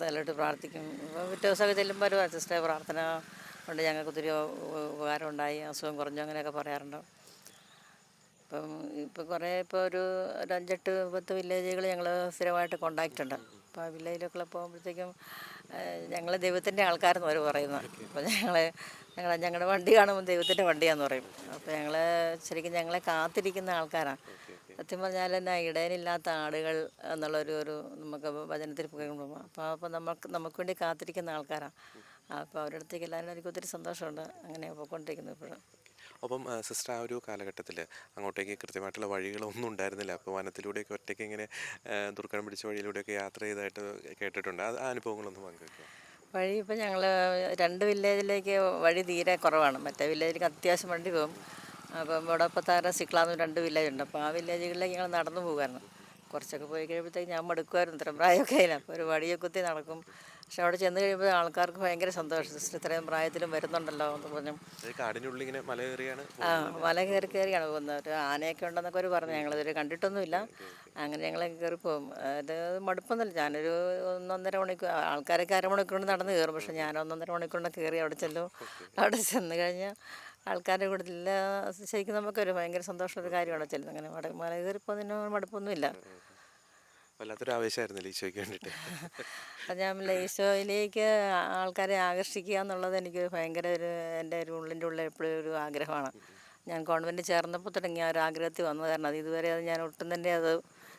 തലയിട്ട് പ്രാർത്ഥിക്കും. അപ്പോൾ പിറ്റേ ദിവസമൊക്കെ ചെല്ലുമ്പോൾ ഒരു സിസ്റ്റർ പ്രാർത്ഥന കൊണ്ട് ഞങ്ങൾക്ക് ഒത്തിരി ഉപകാരം ഉണ്ടായി, അസുഖം കുറഞ്ഞു, അങ്ങനെയൊക്കെ പറയാറുണ്ട്. ഇപ്പം കുറേ ഒരു 5-8-10 വില്ലേജുകൾ ഞങ്ങൾ സ്ഥിരമായിട്ട് കോണ്ടാക്റ്റ് ഉണ്ട്. അപ്പോൾ ആ വില്ലേജിലൊക്കെ പോകുമ്പോഴത്തേക്കും ഞങ്ങൾ ദൈവത്തിൻ്റെ ആൾക്കാരെന്ന് അവർ പറയുന്നത്. അപ്പോൾ ഞങ്ങളുടെ വണ്ടി കാണുമ്പോൾ ദൈവത്തിൻ്റെ വണ്ടിയാണെന്ന് പറയും. അപ്പോൾ ശരിക്കും ഞങ്ങളെ കാത്തിരിക്കുന്ന ആൾക്കാരാണ്. സത്യം പറഞ്ഞാൽ തന്നെ ഇടയനില്ലാത്ത ആടുകൾ എന്നുള്ളൊരു നമുക്ക് വചനത്തിൽ പോകുമ്പോൾ അപ്പോൾ നമുക്ക് വേണ്ടി കാത്തിരിക്കുന്ന ആൾക്കാരാണ്. അപ്പോൾ അവരുടെ അടുത്തേക്ക് എല്ലാവരും എനിക്ക് ഒത്തിരി സന്തോഷമുണ്ട്. അങ്ങനെ പോയിക്കൊണ്ടിരിക്കുന്നു ഇപ്പോഴും. അപ്പം സിസ്റ്റർ, ആ ഒരു കാലഘട്ടത്തിൽ അങ്ങോട്ടേക്ക് കൃത്യമായിട്ടുള്ള വഴികളൊന്നും ഉണ്ടായിരുന്നില്ല. അപ്പോൾ വനത്തിലൂടെയൊക്കെ ഒറ്റയ്ക്ക് ഇങ്ങനെ ദുർഘടം പിടിച്ച വഴിയിലൂടെയൊക്കെ യാത്ര ചെയ്തതായിട്ട് കേട്ടിട്ടുണ്ട്. ആ അനുഭവങ്ങളൊന്നും പങ്കുവയ്ക്കുക. വഴി ഇപ്പം ഞങ്ങൾ 2 വില്ലേജിലേക്ക് വഴി തീരെ കുറവാണ്. മറ്റേ വില്ലേജിലേക്ക് അത്യാവശ്യം വണ്ടി പോകും. അപ്പം വടപ്പത്താര സിക്ലാന്ന് 2 വില്ലേജുണ്ട്. അപ്പോൾ ആ വില്ലേജുകളിലേക്ക് ഞങ്ങൾ നടന്നു പോകുമായിരുന്നു. കുറച്ചൊക്കെ പോയി കഴിയുമ്പോഴത്തേക്ക് ഞാൻ മടുക്കുമായിരുന്നു. ഇത്ര പ്രായമൊക്കെ ആയില്ല. അപ്പോൾ ഒരു വടിയെ കുത്തി നടക്കും. പക്ഷെ അവിടെ ചെന്ന് കഴിയുമ്പോൾ ആൾക്കാർക്ക് ഭയങ്കര സന്തോഷം. സിസ്റ്റർ ഇത്രയും പ്രായത്തിലും വരുന്നുണ്ടല്ലോ എന്ന് പറഞ്ഞു. മല കയറിയാണ് പോകുന്നത്. ഒരു ആനയൊക്കെ ഉണ്ടെന്നൊക്കെ അവർ പറഞ്ഞു. ഞങ്ങളിതുവരെ കണ്ടിട്ടൊന്നുമില്ല. അങ്ങനെ ഞങ്ങൾ കയറിപ്പോകും. അത് മടുപ്പൊന്നുമില്ല. ഞാനൊരു 1-1.5 മണിക്കൂർ, ആൾക്കാരൊക്കെ അരമണിക്കൂർ കൊണ്ട് നടന്ന് കയറും. പക്ഷെ ഞാൻ 1-1.5 മണിക്കൂറിൻ്റെ കയറി അവിടെ ചെല്ലും. അവിടെ ചെന്ന് കഴിഞ്ഞാൽ ആൾക്കാരുടെ കൂട്ടത്തിൽ ശരിക്കും നമുക്കൊരു ഭയങ്കര സന്തോഷമുള്ളൊരു കാര്യമാണ് ചെല്ലുന്നത്. അങ്ങനെ മല കയറിപ്പോകുന്നതിന് മടുപ്പൊന്നുമില്ല. വല്ലാത്തൊരു ആവേശമായിരുന്നില്ല ഈശോയ്ക്ക് വേണ്ടിയിട്ട്. അത് ഞാൻ ഈശോയിലേക്ക് ആൾക്കാരെ ആകർഷിക്കുക എന്നുള്ളത് എനിക്ക് ഭയങ്കര എൻ്റെ ഒരു ഉള്ളിൻ്റെ ഉള്ളിൽ എപ്പോഴും ഒരു ആഗ്രഹമാണ്. ഞാൻ കോൺവെൻറ്റ് ചേർന്നപ്പോൾ തുടങ്ങിയ ഒരു ആഗ്രഹത്തിൽ വന്നതായിരുന്നു. അത് ഇതുവരെ ഞാൻ ഒട്ടും തന്നെ അത്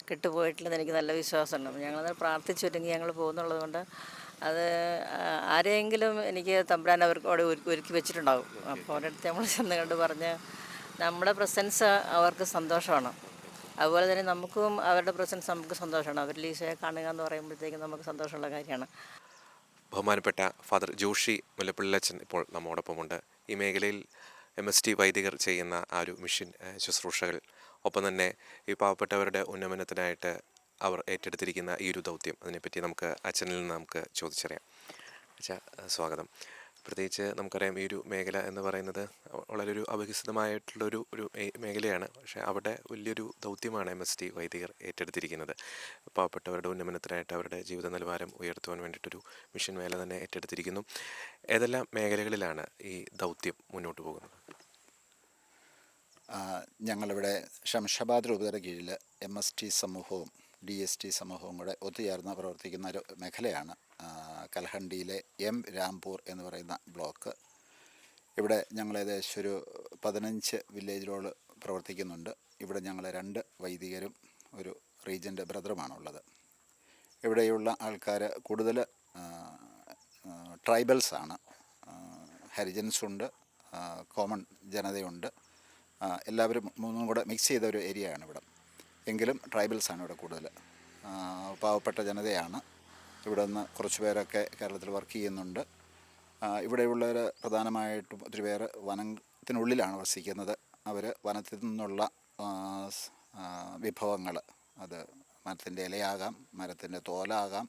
കിട്ടുപോയിട്ടില്ലെന്ന് എനിക്ക് നല്ല വിശ്വാസമുണ്ട്. ഞങ്ങളത് പ്രാർത്ഥിച്ചൊരുങ്ങി ഞങ്ങൾ പോകുന്നുള്ളത് കൊണ്ട് അത് ആരെയെങ്കിലും എനിക്ക് തമ്പുരാൻ അവർക്ക് അവിടെ ഒരുക്കി വെച്ചിട്ടുണ്ടാവും. അപ്പോൾ ഒരിടത്ത് നമ്മൾ ചെന്ന് കണ്ട് പറഞ്ഞ് നമ്മുടെ പ്രസൻസ് അവർക്ക് സന്തോഷമാണ്. അതുപോലെ തന്നെ നമുക്കും അവരുടെ പ്രസൻസ് നമുക്ക് സന്തോഷമാണ്. അവരിൽ ഈശോയെ കാണുക എന്ന് പറയുമ്പോഴത്തേക്കും നമുക്ക് സന്തോഷമുള്ള കാര്യമാണ്. ബഹുമാനപ്പെട്ട ഫാദർ ജോഷി മുല്ലപ്പള്ളിലച്ചൻ ഇപ്പോൾ നമ്മോടൊപ്പമുണ്ട്. ഈ മേഖലയിൽ MST വൈദികർ ചെയ്യുന്ന ആ ഒരു മിഷൻ ശുശ്രൂഷകൾ, ഒപ്പം തന്നെ ഈ പാവപ്പെട്ടവരുടെ ഉന്നമനത്തിനായിട്ട് അവർ ഏറ്റെടുത്തിരിക്കുന്ന ഈ ഒരു ദൗത്യം, അതിനെപ്പറ്റി നമുക്ക് അച്ഛനിൽ നിന്ന് നമുക്ക് ചോദിച്ചറിയാം. അച്ഛാ, സ്വാഗതം. പ്രത്യേകിച്ച് നമുക്കറിയാം ഈ ഒരു മേഖല എന്ന് പറയുന്നത് വളരെ ഒരു അവികസിതമായിട്ടുള്ളൊരു മേഖലയാണ്. പക്ഷേ അവിടെ വലിയൊരു ദൗത്യമാണ് MST വൈദികർ ഏറ്റെടുത്തിരിക്കുന്നത്. പാവപ്പെട്ടവരുടെ ഉന്നമനത്തിനായിട്ട് അവരുടെ ജീവിത നിലവാരം ഉയർത്തുവാൻ വേണ്ടിയിട്ടൊരു മിഷൻ വേല തന്നെ ഏറ്റെടുത്തിരിക്കുന്നു. ഏതെല്ലാം മേഖലകളിലാണ് ഈ ദൗത്യം മുന്നോട്ട് പോകുന്നത്? ഞങ്ങളിവിടെ ശംഷാബാദ് രൂപതയുടെ കീഴിൽ MST സമൂഹവും DST സമൂഹവും കൂടെ ഒത്തുചേർന്ന് പ്രവർത്തിക്കുന്ന ഒരു മേഖലയാണ് കൽഹണ്ടിയിലെ രാംപൂർ എന്ന് പറയുന്ന ബ്ലോക്ക്. ഇവിടെ ഞങ്ങൾ ഏകദേശം ഒരു 15 വില്ലേജിലോട് പ്രവർത്തിക്കുന്നുണ്ട്. ഇവിടെ ഞങ്ങൾ 2 വൈദികരും ഒരു റീജൻ്റ് ബ്രദറുമാണുള്ളത്. ഇവിടെയുള്ള ആൾക്കാർ കൂടുതൽ ട്രൈബൽസാണ്. ഹരിജൻസുണ്ട്, കോമൺ ജനതയുണ്ട്. എല്ലാവരും മൂന്നും കൂടെ മിക്സ് ചെയ്ത ഒരു ഏരിയയാണ് ഇവിടെ. എങ്കിലും ട്രൈബൽസാണ് ഇവിടെ കൂടുതൽ. പാവപ്പെട്ട ജനതയാണ്. ഇവിടെ നിന്ന് കുറച്ച് പേരൊക്കെ കേരളത്തിൽ വർക്ക് ചെയ്യുന്നുണ്ട്. ഇവിടെയുള്ളവർ പ്രധാനമായിട്ടും ഒത്തിരി പേര് വനത്തിനുള്ളിലാണ് വസിക്കുന്നത്. അവർ വനത്തിൽ നിന്നുള്ള വിഭവങ്ങൾ, അത് മരത്തിൻ്റെ ഇലയാകാം, മരത്തിൻ്റെ തോലാകാം,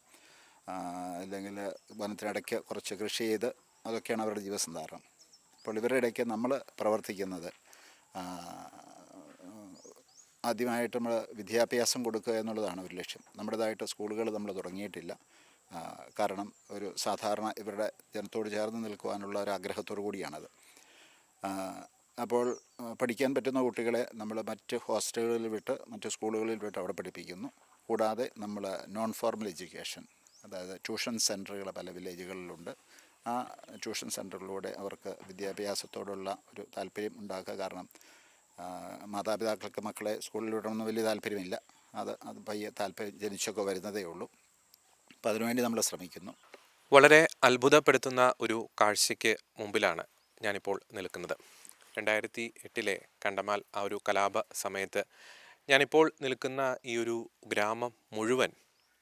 അല്ലെങ്കിൽ വനത്തിനിടയ്ക്ക് കുറച്ച് കൃഷി ചെയ്ത് അതൊക്കെയാണ് അവരുടെ ജീവസന്ധാരണം. അപ്പോൾ ഇവരുടെ ഇടയ്ക്ക് നമ്മൾ പ്രവർത്തിക്കുന്നത് ആദ്യമായിട്ട് നമ്മൾ വിദ്യാഭ്യാസം കൊടുക്കുക എന്നുള്ളതാണ് ഒരു ലക്ഷ്യം. നമ്മുടേതായിട്ട് സ്കൂളുകൾ നമ്മൾ തുടങ്ങിയിട്ടില്ല. കാരണം ഒരു സാധാരണ ഇവരുടെ ജനത്തോട് ചേർന്ന് നിൽക്കുവാനുള്ള ഒരു ആഗ്രഹത്തോടു കൂടിയാണത്. അപ്പോൾ പഠിക്കാൻ പറ്റുന്ന കുട്ടികളെ നമ്മൾ മറ്റ് ഹോസ്റ്റലുകളിൽ വിട്ട്, മറ്റ് സ്കൂളുകളിൽ വിട്ട് അവിടെ പഠിപ്പിക്കുന്നു. കൂടാതെ നമ്മൾ നോൺ ഫോർമൽ എഡ്യൂക്കേഷൻ, അതായത് ട്യൂഷൻ സെൻറ്ററുകൾ പല വില്ലേജുകളിലുണ്ട്. ആ ട്യൂഷൻ സെൻറ്ററിലൂടെ അവർക്ക് വിദ്യാഭ്യാസത്തോടുള്ള ഒരു താല്പര്യം ഉണ്ടാക്കുക. കാരണം മാതാപിതാക്കൾക്ക് മക്കളെ സ്കൂളിൽ വിടണമെന്ന് വലിയ താല്പര്യമില്ല. അത് പയ്യെ താല്പര്യം ജനിച്ചൊക്കെ വരുന്നതേ ഉള്ളൂ. അപ്പോൾ അതിനുവേണ്ടി നമ്മൾ ശ്രമിക്കുന്നു. വളരെ അത്ഭുതപ്പെടുത്തുന്ന ഒരു കാഴ്ചയ്ക്ക് മുമ്പിലാണ് ഞാനിപ്പോൾ നിൽക്കുന്നത്. 2008 കണ്ടമാൽ ആ ഒരു കലാപ സമയത്ത് ഞാനിപ്പോൾ നിൽക്കുന്ന ഈ ഒരു ഗ്രാമം മുഴുവൻ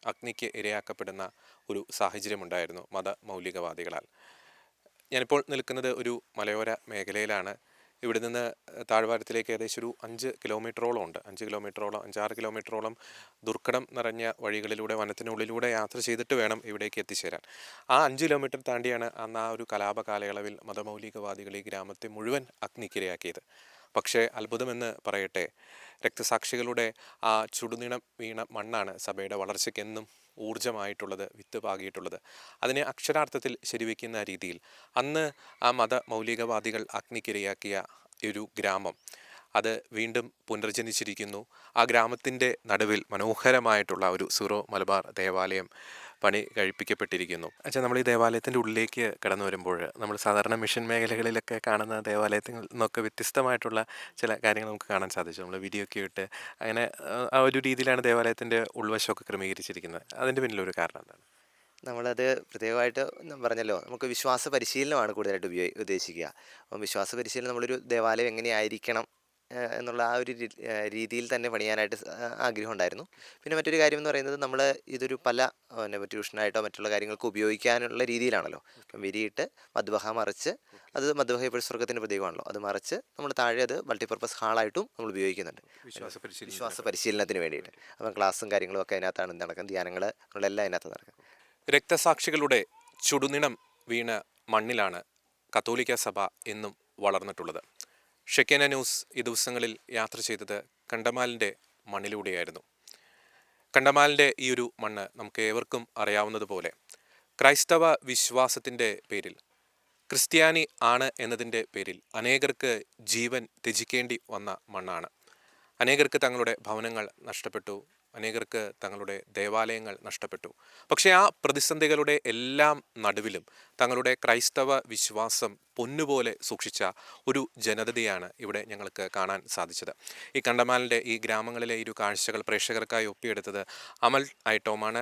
അഗ്നിക്ക് ഇരയാക്കപ്പെടുന്ന ഒരു സാഹചര്യമുണ്ടായിരുന്നു മതമൗലികവാദികളാൽ. ഞാനിപ്പോൾ നിൽക്കുന്നത് ഒരു മലയോര മേഖലയിലാണ്. ഇവിടെ നിന്ന് താഴ്വാരത്തിലേക്ക് ഏകദേശം ഒരു 5 കിലോമീറ്ററോളം ഉണ്ട്. 5-6 കിലോമീറ്ററോളം ദുർഘടം നിറഞ്ഞ വഴികളിലൂടെ, വനത്തിനുള്ളിലൂടെ യാത്ര ചെയ്തിട്ട് വേണം ഇവിടേക്ക് എത്തിച്ചേരാൻ. ആ 5 കിലോമീറ്റർ താണ്ടിയാണ് അന്ന് ആ ഒരു കലാപ കാലയളവിൽ മതമൗലികവാദികൾ ഈ ഗ്രാമത്തെ മുഴുവൻ അഗ്നിക്കിരയാക്കിയത്. പക്ഷേ അത്ഭുതമെന്ന് പറയട്ടെ, രക്തസാക്ഷികളുടെ ആ ചുടുനിണം വീണ മണ്ണാണ് സഭയുടെ വളർച്ചയ്ക്ക് എന്നും ഊർജമായിട്ടുള്ളത്, വിത്ത് പാകിയിട്ടുള്ളത്. അതിനെ അക്ഷരാർത്ഥത്തിൽ ശരിവെക്കുന്ന രീതിയിൽ അന്ന് ആ മതമൗലികവാദികൾ അഗ്നിക്കിരയാക്കിയ ഒരു ഗ്രാമം അത് വീണ്ടും പുനർജനിച്ചിരിക്കുന്നു. ആ ഗ്രാമത്തിൻ്റെ നടുവിൽ മനോഹരമായിട്ടുള്ള ഒരു സീറോ മലബാർ ദേവാലയം പണി കഴിപ്പിക്കപ്പെട്ടിരിക്കുന്നു. അച്ഛാ, നമ്മൾ ഈ ദേവാലയത്തിൻ്റെ ഉള്ളിലേക്ക് കടന്നു വരുമ്പോൾ നമ്മൾ സാധാരണ മിഷൻ മേഖലകളിലൊക്കെ കാണുന്ന ദേവാലയത്തിൽ നിന്നൊക്കെ വ്യത്യസ്തമായിട്ടുള്ള ചില കാര്യങ്ങൾ നമുക്ക് കാണാൻ സാധിച്ചു. നമ്മൾ വീഡിയോ ഒക്കെ ഇട്ട് അങ്ങനെ ആ ഒരു രീതിയിലാണ് ദേവാലയത്തിൻ്റെ ഉൾവശമൊക്കെ ക്രമീകരിച്ചിരിക്കുന്നത്. അതിൻ്റെ പിന്നിലൊരു കാരണം എന്താണ്? നമ്മളത് പ്രത്യേകമായിട്ട് പറഞ്ഞല്ലോ, നമുക്ക് വിശ്വാസ പരിശീലനമാണ് കൂടുതലായിട്ട് ഉദ്ദേശിക്കുക. അപ്പം വിശ്വാസ പരിശീലനം നമ്മളൊരു ദേവാലയം എങ്ങനെയായിരിക്കണം എന്നുള്ള ആ ഒരു രീതിയിൽ തന്നെ പണിയാനായിട്ട് ആഗ്രഹം ഉണ്ടായിരുന്നു. പിന്നെ മറ്റൊരു കാര്യം എന്ന് പറയുന്നത്, നമ്മൾ ഇതൊരു പല ട്യൂഷനായിട്ടോ മറ്റുള്ള കാര്യങ്ങൾക്ക് ഉപയോഗിക്കാനുള്ള രീതിയിലാണല്ലോ. അപ്പം വിരിയിട്ട് മദ്ബഹ മറിച്ച്, അത് മദ്ബഹ ഇപ്പോൾ സ്വർഗത്തിൻ്റെ പ്രതീകമാണല്ലോ, അത് മറിച്ച് നമ്മൾ താഴെ അത് മൾട്ടിപർപ്പസ് ഹാളായിട്ടും നമ്മൾ ഉപയോഗിക്കുന്നുണ്ട് വിശ്വാസ പരിശീലനത്തിന് വേണ്ടിയിട്ട്. അപ്പം ക്ലാസ്സും കാര്യങ്ങളും ഒക്കെ അതിനകത്താണ് നടക്കുന്നത്, ധ്യാനങ്ങൾ എല്ലാം അതിനകത്ത് നടക്കുന്നത്. രക്തസാക്ഷികളുടെ ചുടുനിണം വീണ മണ്ണിലാണ് കത്തോലിക്ക സഭ എന്നും വളർന്നിട്ടുള്ളത്. ഷെക്കേന ന്യൂസ് ഈ ദിവസങ്ങളിൽ യാത്ര ചെയ്തത് കണ്ടമാലിൻ്റെ മണ്ണിലൂടെയായിരുന്നു. കണ്ടമാലിൻ്റെ ഈ ഒരു മണ്ണ് നമുക്ക് ഏവർക്കും അറിയാവുന്നതുപോലെ ക്രൈസ്തവ വിശ്വാസത്തിൻ്റെ പേരിൽ, ക്രിസ്ത്യാനി ആണ് എന്നതിൻ്റെ പേരിൽ അനേകർക്ക് ജീവൻ ത്യജിക്കേണ്ടി വന്ന മണ്ണാണ്. അനേകർക്ക് തങ്ങളുടെ ഭവനങ്ങൾ നഷ്ടപ്പെട്ടു, അനേകർക്ക് തങ്ങളുടെ ദേവാലയങ്ങൾ നഷ്ടപ്പെട്ടു. പക്ഷേ ആ പ്രതിസന്ധികളുടെ എല്ലാം നടുവിലും തങ്ങളുടെ ക്രൈസ്തവ വിശ്വാസം പൊന്നുപോലെ സൂക്ഷിച്ച ഒരു ജനതയാണ് ഇവിടെ ഞങ്ങൾക്ക് കാണാൻ സാധിച്ചത്. ഈ കണ്ടമാലിൻ്റെ ഈ ഗ്രാമങ്ങളിലെ ഈ ഒരു കാഴ്ചകൾ പ്രേക്ഷകർക്കായി ഒപ്പിയെടുത്തത് അമൽ ഐട്ടോമാണ്.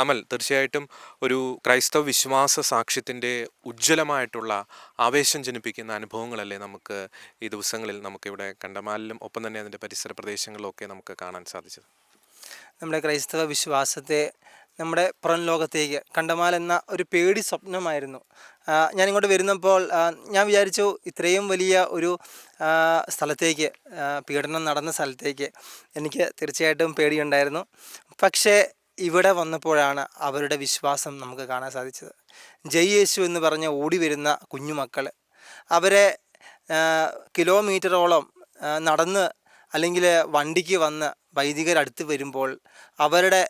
അമൽ, തീർച്ചയായിട്ടും ഒരു ക്രൈസ്തവ വിശ്വാസ സാക്ഷ്യത്തിൻ്റെ ഉജ്ജ്വലമായിട്ടുള്ള ആവേശം ജനിപ്പിക്കുന്ന അനുഭവങ്ങളല്ലേ നമുക്ക് ഈ ദിവസങ്ങളിൽ നമുക്കിവിടെ കണ്ടമാലിലും ഒപ്പം തന്നെ അതിൻ്റെ പരിസര പ്രദേശങ്ങളിലൊക്കെ നമുക്ക് കാണാൻ സാധിച്ചത്. നമ്മുടെ ക്രൈസ്തവ വിശ്വാസത്തെ നമ്മുടെ പുറം ലോകത്തേക്ക്, കണ്ടമാൽ എന്ന ഒരു പേടി സ്വപ്നമായിരുന്നു. ഞാനിങ്ങോട്ട് വരുന്നപ്പോൾ ഞാൻ വിചാരിച്ചു ഇത്രയും വലിയ ഒരു സ്ഥലത്തേക്ക്, പീഡനം നടന്ന സ്ഥലത്തേക്ക് എനിക്ക് തീർച്ചയായിട്ടും പേടിയുണ്ടായിരുന്നു. പക്ഷേ ഇവിടെ വന്നപ്പോഴാണ് അവരുടെ വിശ്വാസം നമുക്ക് കാണാൻ സാധിച്ചത്. ജയ് യേശു എന്ന് പറഞ്ഞ് ഓടി വരുന്ന കുഞ്ഞുമക്കൾ, അവരെ കിലോമീറ്ററോളം നടന്ന് അല്ലെങ്കിൽ വണ്ടിക്ക് വന്ന് വൈദികരടുത്ത് വരുമ്പോൾ അവരുടെ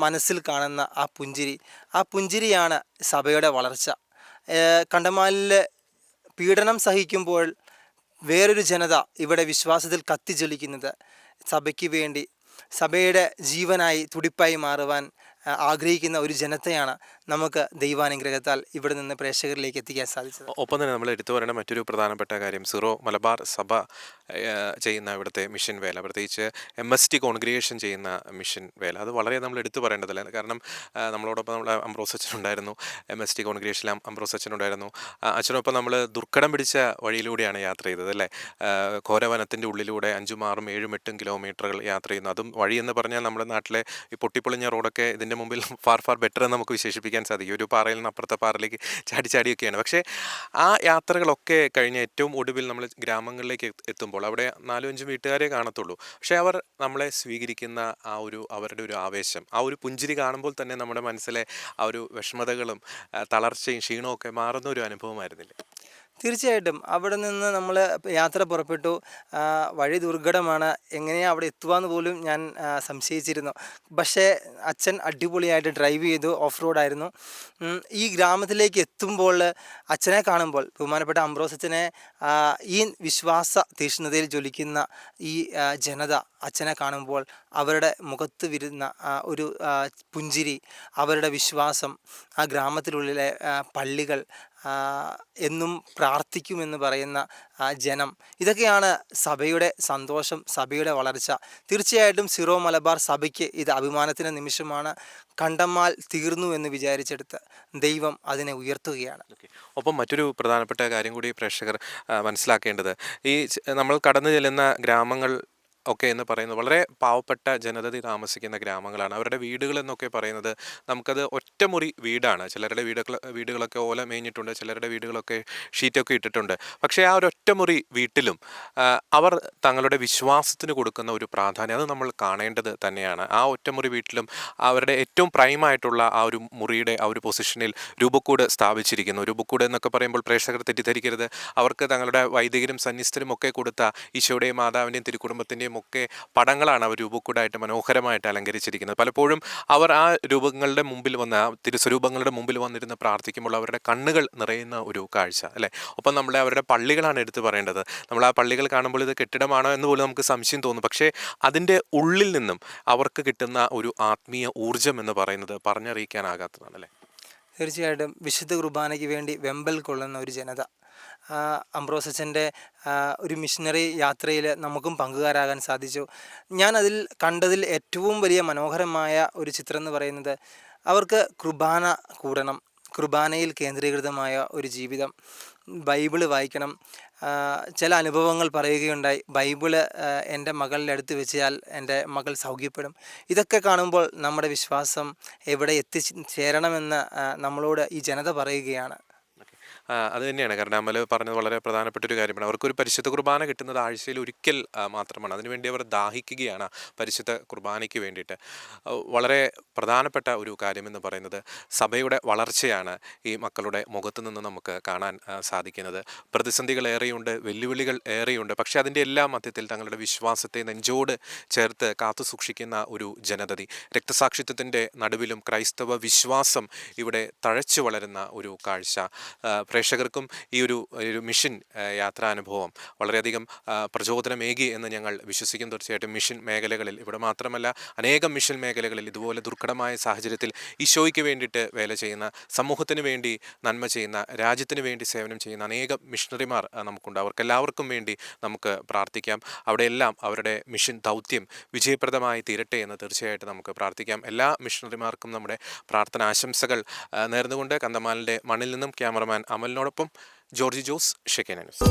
മനസ്സിൽ കാണുന്ന ആ പുഞ്ചിരിയാണ് സഭയുടെ വളർച്ച. കണ്ടമാലിൽ പീഡനം സഹിക്കുമ്പോൾ വേറൊരു ജനത ഇവിടെ വിശ്വാസത്തിൽ കത്തിജ്വലിക്കുന്നത് സഭയ്ക്ക് വേണ്ടി, സഭയുടെ ജീവനായി തുടിപ്പായി മാറുവാൻ ആഗ്രഹിക്കുന്ന ഒരു ജനതയാണ് നമുക്ക് ദൈവാനുഗ്രഹത്താൽ ഇവിടെ നിന്ന് പ്രേക്ഷകരിലേക്ക് എത്തിക്കാൻ സാധിച്ചത്. ഒപ്പം തന്നെ നമ്മൾ എടുത്തു പറയേണ്ട മറ്റൊരു പ്രധാനപ്പെട്ട കാര്യം, സിറോ മലബാർ സഭ ചെയ്യുന്ന ഇവിടുത്തെ മിഷൻ വേല, പ്രത്യേകിച്ച് MST കോൺഗ്രിഗേഷൻ ചെയ്യുന്ന മിഷൻ വേല, അത് വളരെ നമ്മൾ എടുത്തു പറയേണ്ടതല്ല. കാരണം നമ്മളോടൊപ്പം നമ്മുടെ അംബ്രോസ് അച്ഛൻ ഉണ്ടായിരുന്നു, MST കോൺഗ്രിഗേഷനിൽ അംബ്രോസ് അച്ഛൻ ഉണ്ടായിരുന്നു. അച്ഛനൊപ്പം നമ്മൾ ദുർഘടം പിടിച്ച വഴിയിലൂടെയാണ് യാത്ര ചെയ്തത് അല്ലേ. ഘോരവനത്തിൻ്റെ ഉള്ളിലൂടെ 5, 6, 7, 8 കിലോമീറ്ററുകൾ യാത്ര ചെയ്യുന്നു. അതും വഴി എന്ന് പറഞ്ഞാൽ നമ്മുടെ നാട്ടിലെ ഈ പൊട്ടിപ്പൊളിഞ്ഞ റോഡൊക്കെ ഇതിൻ്റെ മുമ്പിൽ ഫാർ ബെറ്റർ എന്ന് നമുക്ക് വിശേഷിപ്പിക്കാൻ സാധിക്കും. ഒരു പാറയിൽ നിന്ന് അപ്പുറത്തെ പാറയിലേക്ക് ചാടിയൊക്കെയാണ്. പക്ഷേ ആ യാത്രകളൊക്കെ കഴിഞ്ഞ് ഏറ്റവും ഒടുവിൽ നമ്മൾ ഗ്രാമങ്ങളിലേക്ക് എത്തുമ്പോൾ അവിടെ 4-5 വീട്ടുകാരെ കാണത്തുള്ളൂ. പക്ഷേ അവർ നമ്മളെ സ്വീകരിക്കുന്ന അവരുടെ ഒരു ആവേശം, ആ ഒരു പുഞ്ചിരി കാണുമ്പോൾ തന്നെ നമ്മുടെ മനസ്സിലെ ആ ഒരു വിഷമതകളും തളർച്ചയും ക്ഷീണവും ഒക്കെ മാറുന്ന ഒരു അനുഭവമായിരുന്നില്ലേ? തീർച്ചയായിട്ടും അവിടെ നിന്ന് നമ്മൾ യാത്ര പുറപ്പെട്ടു. വഴി ദുർഘടമാണ്, എങ്ങനെയാണ് അവിടെ എത്തുകയെന്ന് പോലും ഞാൻ സംശയിച്ചിരുന്നു. പക്ഷേ അച്ഛൻ അടിപൊളിയായിട്ട് ഡ്രൈവ് ചെയ്തു. ഓഫ് റോഡായിരുന്നു. ഈ ഗ്രാമത്തിലേക്ക് എത്തുമ്പോൾ അച്ഛനെ കാണുമ്പോൾ, ബഹുമാനപ്പെട്ട അംബ്രോസ് അച്ഛനെ, ഈ വിശ്വാസ തീക്ഷ്ണതയിൽ ജ്വലിക്കുന്ന ഈ ജനത അച്ഛനെ കാണുമ്പോൾ അവരുടെ മുഖത്ത് വിരുന്ന ഒരു പുഞ്ചിരി, അവരുടെ വിശ്വാസം, ആ ഗ്രാമത്തിനുള്ളിലെ പള്ളികൾ, എന്നും പ്രാർത്ഥിക്കുമെന്ന് പറയുന്ന ജനം, ഇതൊക്കെയാണ് സഭയുടെ സന്തോഷം, സഭയുടെ വളർച്ച. തീർച്ചയായിട്ടും സിറോ മലബാർ സഭയ്ക്ക് ഇത് അഭിമാനത്തിൻ്റെ നിമിഷമാണ്. കണ്ടമാൽ തീർന്നു എന്ന് വിചാരിച്ചെടുത്ത് ദൈവം അതിനെ ഉയർത്തുകയാണ്. ഒപ്പം മറ്റൊരു പ്രധാനപ്പെട്ട കാര്യം കൂടി പ്രേക്ഷകർ മനസ്സിലാക്കേണ്ടത്, ഈ നമ്മൾ കടന്നു ചെല്ലുന്ന ഗ്രാമങ്ങൾ ഒക്കെ എന്ന് പറയുന്നത് വളരെ പാവപ്പെട്ട ജനതതി താമസിക്കുന്ന ഗ്രാമങ്ങളാണ്. അവരുടെ വീടുകൾ എന്നൊക്കെ പറയുന്നത് നമുക്കത് ഒറ്റമുറി വീടാണ്. ചിലരുടെ വീടുകളൊക്കെ ഓല മേഞ്ഞിട്ടുണ്ട്, ചിലരുടെ വീടുകളൊക്കെ ഷീറ്റൊക്കെ ഇട്ടിട്ടുണ്ട്. പക്ഷേ ആ ഒരു ഒറ്റമുറി വീട്ടിലും അവർ തങ്ങളുടെ വിശ്വാസത്തിന് കൊടുക്കുന്ന ഒരു പ്രാധാന്യം അത് നമ്മൾ കാണേണ്ടത് തന്നെയാണ്. ആ ഒറ്റമുറി വീട്ടിലും അവരുടെ ഏറ്റവും പ്രൈമായിട്ടുള്ള ആ ഒരു മുറിയുടെ ആ ഒരു പൊസിഷനിൽ രൂപക്കൂട് സ്ഥാപിച്ചിരിക്കുന്നു. രൂപക്കൂട് എന്നൊക്കെ പറയുമ്പോൾ പ്രേക്ഷകർ തെറ്റിദ്ധരിക്കരുത്, അവർക്ക് തങ്ങളുടെ വൈദികരും സന്യസ്തരും ഒക്കെ കൊടുത്ത ഈശോയുടെയും മാതാവിൻ്റെയും തിരുക്കുടുംബത്തിൻ്റെയും ഒക്കെ പടങ്ങളാണ് അവർ രൂപക്കൂടായിട്ട് മനോഹരമായിട്ട് അലങ്കരിച്ചിരിക്കുന്നത്. പലപ്പോഴും അവർ ആ രൂപങ്ങളുടെ മുമ്പിൽ വന്ന്, ആ തിരുസ്വരൂപങ്ങളുടെ മുമ്പിൽ വന്നിരുന്ന് പ്രാർത്ഥിക്കുമ്പോൾ അവരുടെ കണ്ണുകൾ നിറയുന്ന ഒരു കാഴ്ച അല്ലേ. ഒപ്പം അവരുടെ പള്ളികളാണ് എടുത്തു പറയേണ്ടത്. നമ്മൾ ആ പള്ളികൾ കാണുമ്പോൾ ഇത് കെട്ടിടമാണോ എന്ന് പോലും നമുക്ക് സംശയം തോന്നും. പക്ഷേ അതിൻ്റെ ഉള്ളിൽ നിന്നും അവർക്ക് കിട്ടുന്ന ഒരു ആത്മീയ ഊർജം എന്ന് പറയുന്നത് പറഞ്ഞറിയിക്കാനാകാത്തതാണ് അല്ലേ. തീർച്ചയായിട്ടും വിശുദ്ധ കുർബാനയ്ക്ക് വേണ്ടി വെമ്പൽ കൊള്ളുന്ന ഒരു ജനത. അംബ്രോസ് അച്ഛൻ്റെ ഒരു മിഷനറി യാത്രയിൽ നമുക്കും പങ്കുകാരാകാൻ സാധിച്ചു. ഞാനതിൽ കണ്ടതിൽ ഏറ്റവും വലിയ മനോഹരമായ ഒരു ചിത്രം എന്ന് പറയുന്നത്, അവർക്ക് കുർബാന കൂടണം, കുർബാനയിൽ കേന്ദ്രീകൃതമായ ഒരു ജീവിതം, ബൈബിള് വായിക്കണം. ചില അനുഭവങ്ങൾ പറയുകയുണ്ടായി, ബൈബിള് എൻ്റെ മകളുടെ അടുത്ത് വെച്ചാൽ എൻ്റെ മകൾ സൗഖ്യപ്പെടും. ഇതൊക്കെ കാണുമ്പോൾ നമ്മുടെ വിശ്വാസം എവിടെ എത്തിച്ചേരണമെന്ന് നമ്മളോട് ഈ ജനത പറയുകയാണ്. അത് തന്നെയാണ്. കാരണം അമൽ പറഞ്ഞത് വളരെ പ്രധാനപ്പെട്ട ഒരു കാര്യമാണ്. അവർക്കൊരു പരിശുദ്ധ കുർബാന കിട്ടുന്നത് ആഴ്ചയിൽ ഒരിക്കൽ മാത്രമാണ്. അതിനുവേണ്ടി അവർ ദാഹിക്കുകയാണ് പരിശുദ്ധ കുർബാനയ്ക്ക് വേണ്ടിയിട്ട്. വളരെ പ്രധാനപ്പെട്ട ഒരു കാര്യമെന്ന് പറയുന്നത് സഭയുടെ വളർച്ചയാണ് ഈ മക്കളുടെ മുഖത്ത് നിന്ന് നമുക്ക് കാണാൻ സാധിക്കുന്നത്. പ്രതിസന്ധികൾ ഏറെയുണ്ട്, വെല്ലുവിളികൾ ഏറെയുണ്ട്. പക്ഷേ അതിൻ്റെ എല്ലാ മധ്യത്തിൽ തങ്ങളുടെ വിശ്വാസത്തെ നെഞ്ചോട് ചേർത്ത് കാത്തു സൂക്ഷിക്കുന്ന ഒരു ജനതതി. രക്തസാക്ഷിത്വത്തിൻ്റെ നടുവിലും ക്രൈസ്തവ വിശ്വാസം ഇവിടെ തഴച്ചു വളരുന്ന ഒരു കാഴ്ച പ്രേക്ഷകർക്കും ഈ ഒരു മിഷൻ യാത്രാനുഭവം വളരെയധികം പ്രചോദനമേകി എന്ന് ഞങ്ങൾ വിശ്വസിക്കും. തീർച്ചയായിട്ടും മിഷൻ മേഖലകളിൽ ഇവിടെ മാത്രമല്ല അനേകം മിഷൻ മേഖലകളിൽ ഇതുപോലെ ദുർഘടമായ സാഹചര്യത്തിൽ ഈശോയ്ക്ക് വേണ്ടിയിട്ട് വേല ചെയ്യുന്ന, സമൂഹത്തിന് വേണ്ടി നന്മ ചെയ്യുന്ന, രാജ്യത്തിന് വേണ്ടി സേവനം ചെയ്യുന്ന അനേകം മിഷണറിമാർ നമുക്കുണ്ട്. അവർക്കെല്ലാവർക്കും വേണ്ടി നമുക്ക് പ്രാർത്ഥിക്കാം. അവിടെയെല്ലാം അവരുടെ മിഷൻ ദൗത്യം വിജയപ്രദമായി തീരട്ടെ എന്ന് തീർച്ചയായിട്ടും നമുക്ക് പ്രാർത്ഥിക്കാം. എല്ലാ മിഷണറിമാർക്കും നമ്മുടെ പ്രാർത്ഥന ആശംസകൾ നേർന്നുകൊണ്ട് കന്തമാലിൻ്റെ മണ്ണിൽ നിന്നും ക്യാമറമാൻ അമലിനോടൊപ്പം ജോർജി ജോസ്, ഷെക്കേന ന്യൂസ്.